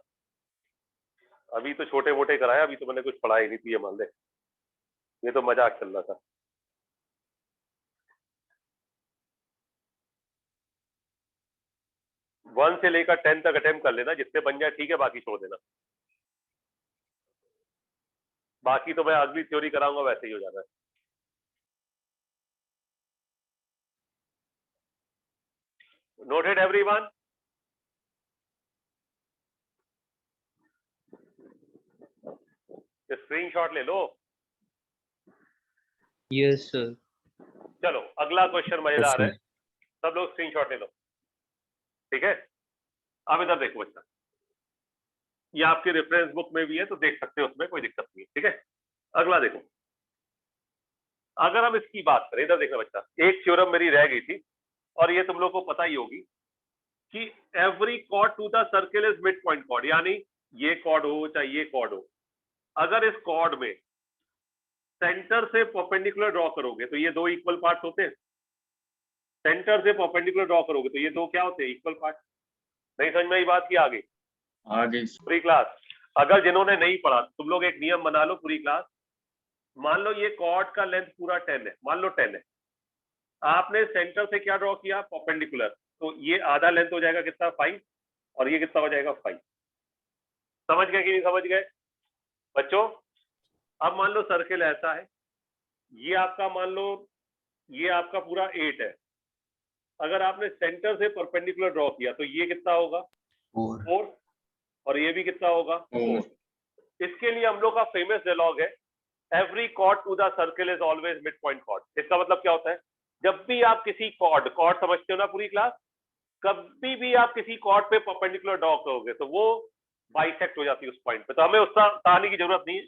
अभी तो छोटे मोटे कराया, अभी तो मैंने कुछ पढ़ा ही नहीं थी, ये मान ले, ये तो मजाक चल रहा था। वन से लेकर 10 तक अटेम्प्ट कर लेना, जितने बन जाए ठीक है, बाकी छोड़ देना। बाकी तो मैं अगली थ्योरी कराऊंगा वैसे ही हो जाना है। Noted everyone? स्क्रीनशॉट ले लो। Yes sir. चलो अगला क्वेश्चन मजेदार है, सब लोग स्क्रीनशॉट ले लो, ठीक है? अब इधर देखो बच्चा, ये आपके रेफरेंस बुक में भी है तो देख सकते हो, उसमें कोई दिक्कत नहीं है, ठीक है? अगला देखो, अगर हम इसकी बात करें, इधर देखना बच्चा, एक थ्योरम मेरी रह गई थी और ये तुम लोग को पता ही होगी कि every chord to the circle is mid point chord, यानी ये कॉर्ड हो चाहे ये कॉर्ड हो, अगर इस कॉर्ड में सेंटर से परपेंडिकुलर ड्रॉ करोगे तो ये दो इक्वल पार्ट्स होते हैं। सेंटर से परपेंडिकुलर ड्रॉ करोगे तो ये दो क्या होते हैं? Equal part. नहीं समझ में आई बात की? आगे आ गई sir. पूरी क्लास, अगर जिन्होंने नहीं पढ़ा तुम लोग एक नियम बना लो पूरी क्लास। मान लो ये कॉर्ड का लेंथ पूरा 10 है, मान लो 10 है, आपने सेंटर से क्या ड्रॉ किया? परपेंडिकुलर, तो ये आधा लेंथ हो जाएगा कितना? 5, और ये कितना हो जाएगा? 5। समझ गए कि नहीं समझ गए बच्चों? अब मान लो सर्किल ऐसा है, ये आपका मान लो ये आपका पूरा 8 है, अगर आपने सेंटर से परपेंडिकुलर ड्रॉ किया तो ये कितना होगा? 4, और ये भी कितना होगा? 4। इसके लिए हम लोग का फेमस डायलॉग है, every chord to the circle is always mid point chord. इसका मतलब क्या होता है? जब भी आप किसी कॉर्ड समझते हो ना पूरी क्लास, कभी भी आप किसी कॉर्ड पे परपेंडिकुलर ड्रॉ करोगे तो वो बाइसेक्ट हो जाती है उस पॉइंट पे, तो हमें उसका बताने की जरूरत नहीं।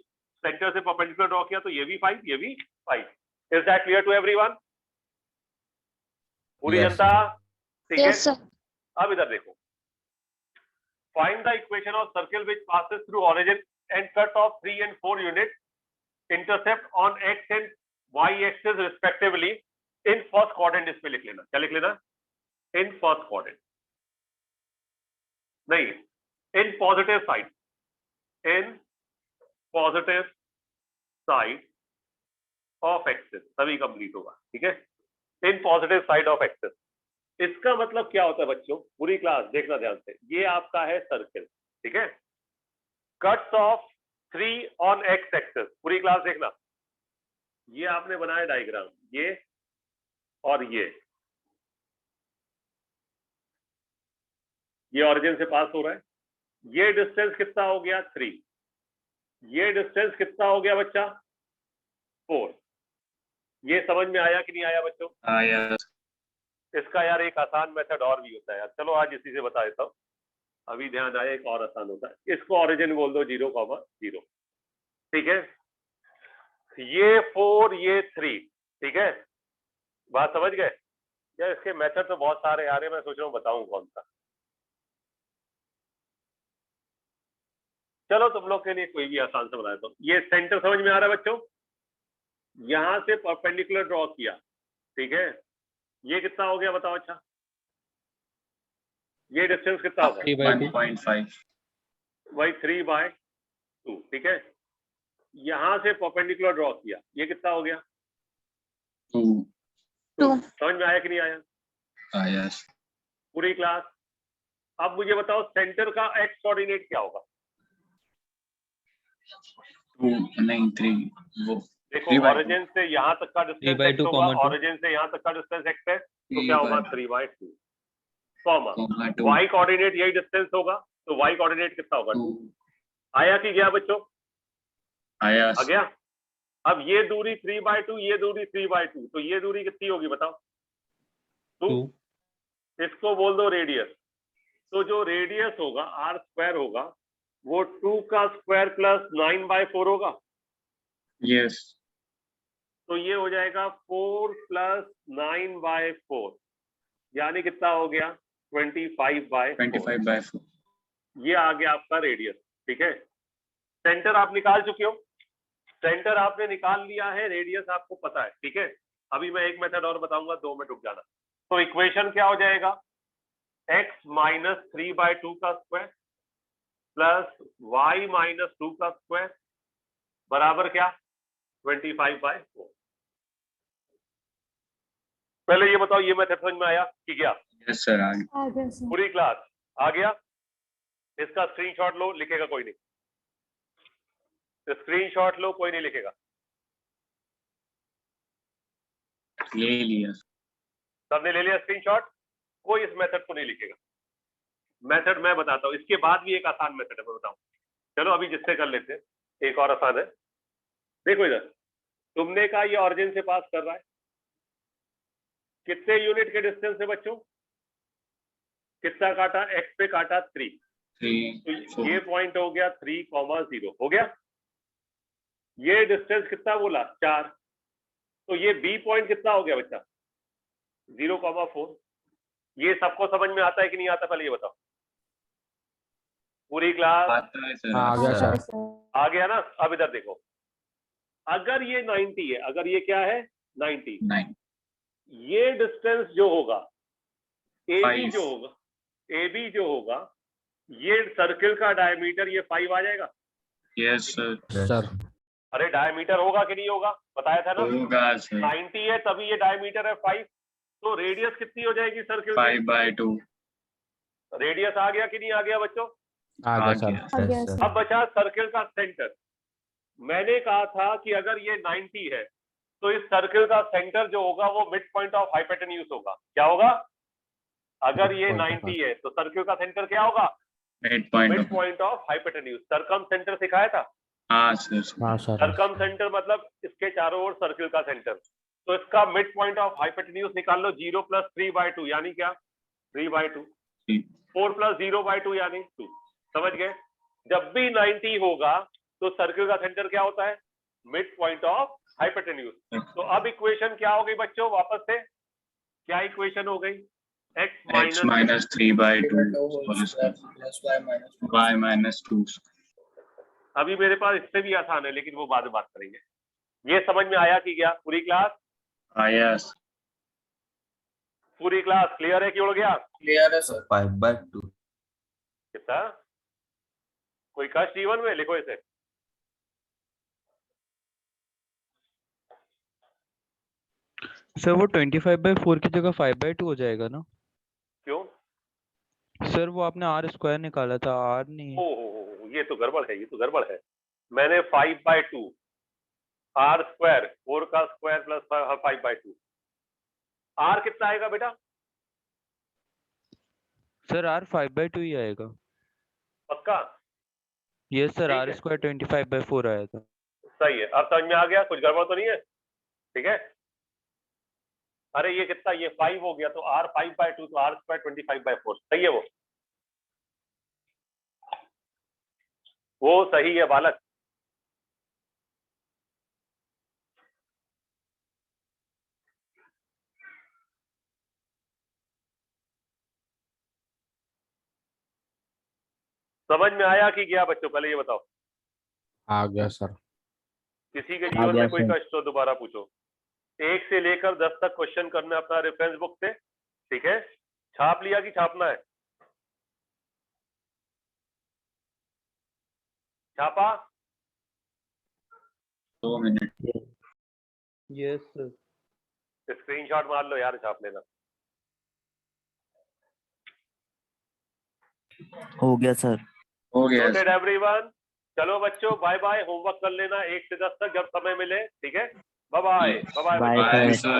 सेंटर से परपेंडिकुलर ड्रॉ किया तो ये भी 5, ये भी 5। Is that clear to everyone? पूरी Yes, जनता? ठीक है। Yes sir. अब इधर देखो, find the equation of circle which passes through origin and cut off 3 and 4 unit intercept on x and y axis respectively in first quadrant. इसमें लिख लेना, क्या लिख लेना? इन फर्स्ट क्वाड्रेंट, नहीं, in positive side, in positive side of axis, तभी complete होगा, ठीक है? In positive side of axis. इसका मतलब क्या होता है बच्चों? पूरी क्लास देखना ध्यान से, ये आपका है सर्किल, ठीक है? Cuts of 3 on X axis, पूरी क्लास देखना, ये आपने बनाया डायग्राम, ये और ये ओरिजिन से पास हो रहा है, ये डिस्टेंस कितना हो गया? 3, ये डिस्टेंस कितना हो गया बच्चा? 4। ये समझ में आया कि नहीं आया बच्चों? आया. इसका यार एक आसान मेथड और भी होता है यार, चलो आज इसी से बता देता हूँ। अभी ध्यान आया, एक और आसान होता है, इसको ओरिजिन बोल दो 0,0, ठीक है? ये 4, ये 3, ठीक है? बात समझ गए? यार इसके मेथड तो बहुत सारे आ रहे हैं, मैं सोच रहा हूँ बताऊं कौन सा। चलो तुम लोग के लिए कोई भी आसान से बना देता हूँ। ये सेंटर समझ में आ रहा है बच्चों? यहां से परपेंडिकुलर ड्रॉ किया, ठीक है? ये कितना हो गया बताओ? अच्छा, ये डिस्टेंस कितना होगा? 1.5. वही 3/2, ठीक है। यहां से परपेंडिकुलर ड्रॉ किया, ये कितना हो गया? 2. समझ में आया कि नहीं आया Yes. पूरी क्लास? अब मुझे बताओ सेंटर का एक्स कोऑर्डिनेट क्या होगा? 2 नहीं 3 वो देखो 3/2. ओरिजिन से यहाँ तक का डिस्टेंस 3/2 x होगा, comma 2. ओरिजिन से यहाँ तक का डिस्टेंस x है, तो क्या होगा? 3/2 कॉमा 2. y कोऑर्डिनेट यही डिस्टेंस होगा, तो y कोऑर्डिनेट कितना होगा? 2। आया कि गया बच्चों? Yes. आ गया। अब ये दूरी 3/2, ये दूरी 3/2, तो ये दूरी कितनी होगी बताओ? 2। 2. इसको बोल दो रेडियस। तो जो रेडियस होगा r स्क्वायर होगा वो 2 का स्क्वायर प्लस 9/4 होगा, Yes. तो ये हो जाएगा 4 प्लस 9/4, यानी कितना हो गया? 25/4। 25/4. ये आ गया आपका रेडियस, ठीक है। सेंटर आप निकाल चुके हो, सेंटर आपने निकाल लिया है, रेडियस आपको पता है, ठीक है। अभी मैं एक मेथड और बताऊंगा, 2 में रुक जाना। तो इक्वेशन क्या हो जाएगा? x माइनस 3/2 का स्क्वायर प्लस y माइनस 2 का स्क्वायर बराबर क्या? 25/4। पहले ये बताओ, ये मेथड समझ में आया कि क्या? Yes sir. आगे. आ गया सर। पूरी क्लास आ गया? इसका स्क्रीनशॉट लो, लिखेगा कोई नहीं? स्क्रीनशॉट लो, कोई नहीं लिखेगा? ले लिया. सबने ले लिया स्क्रीनशॉट? कोई इस मेथड को नहीं लिखेगा। मेथड मैं बताता हूँ, इसके बाद भी एक आसान मेथड है, मैं बताऊं। चलो अभी जिससे कर लेते हैं, एक और आसान है। देखो इधर, तुमने कहा ये ऑरिजिन से पास कर रहा है, कितने यूनिट के डिस्टेंस से बच्चों? कितना काटा? x पे काटा 3, 3 तो 4. ये पॉइंट हो गया 3,0 हो गया। ये डिस्टेंस कितना बोला? 4, तो ये b पॉइंट कितना हो गया बच्चा? 0,4। ये सबको समझ में आता है कि नहीं आता? पहले ये बताओ पूरी क्लास। आता है सर. हाँ, आ गया आता है सर। सर। आ गया ना? अब इधर देखो, अगर ये 90 है, अगर ये क्या है? 90, 9. ये डिस्टेंस जो होगा AB 5. जो होगा, AB जो होगा, ये सर्किल का डायमीटर ये 5 आ जाएगा। Yes sir. सर अरे डायमीटर होगा कि नहीं होगा? बताया था ना, होगा सर. 90 है तभी ये डायमीटर है 5, तो रेडियस कितनी हो जाएगी सर्किल की? 5/2. रेडियस आ गया कि नहीं आ गया बच्चों? आ आ गया सर। गया. आ गया Yes, सर। sir. अब बचा सर्किल का सेंटर। मैंने कहा था कि अगर ये 90 है तो इस सर्किल का सेंटर जो होगा वो मिड पॉइंट ऑफ हाइपोटेन्यूज होगा। क्या होगा? अगर ये Midpoint of 90 है तो सर्किल का सेंटर क्या होगा? Mid point mid of. Point of hypotenuse. Circumcentre सिखाया था। हाँ सर. हाँ सर। सरकम सेंटर मतलब इसके चारों ओर सर्किल का सेंटर। तो इसका मिड पॉइंट ऑफ हाइपोटेन्यूज निकाल लो। 0 + 3/2 यानी क्या? 3/2। 4 + 0/2 यानी 2। समझ गए? जब भी 90 होगा तो सर्किल का सेंटर क्या होता है? Mid point of hypotenuse. तो अब इक्वेशन क्या हो गई बच्चों? वापस से क्या इक्वेशन हो गई? x X minus 3/2 whole square. Y minus 2. अभी मेरे पास इससे भी आसान है, लेकिन वो बाद में बात करेंगे। ये समझ में आया कि क्या पूरी क्लास? Yes. पूरी क्लास क्लियर है कि उड़ गया? Clear है sir. 5/2. कितना? कोई कष्ट जीवन में? लिखो इसे। सर वो 25/4 की जगह 5/2 हो जाएगा ना? क्यों? सर वो आपने R स्क्वायर निकाला था, R नहीं है। ओ ये तो गड़बड़ है, ये तो गड़बड़ है। मैंने 5/2 R स्क्वायर 4 का स्क्वायर प्लस 5/2। R कितना आएगा बेटा? सर R 5/2 ही आएगा। पक्का? यस सर, ठीक R है। स्क्वायर 25/4 आया था। सही है, अब समझ में आ गया? कुछ गड़बड़ तो नहीं है? ठीक है। अरे ये कितना? ये 5 हो गया, तो R 5/2, तो R स्क्वायर 25/4। सही है वो सही है बालक। समझ में आया कि गया बच्चों? पहले ये बताओ, आ गया सर। किसी के जीवन में कोई कष्ट हो दोबारा पूछो। 1 से लेकर 10 तक क्वेश्चन करना है अपना रेफरेंस बुक से, ठीक है। छाप लिया कि छापना है? छापा? 2 मिनट। Yes sir. स्क्रीनशॉट मार लो यार, छाप लेना। हो गया सर। हो गया नोटेड एवरीवन। चलो बच्चों बाय बाय, होमवर्क कर लेना 1 से 10 तक जब समय मिले, ठीक है। Bye bye. Bye bye sir.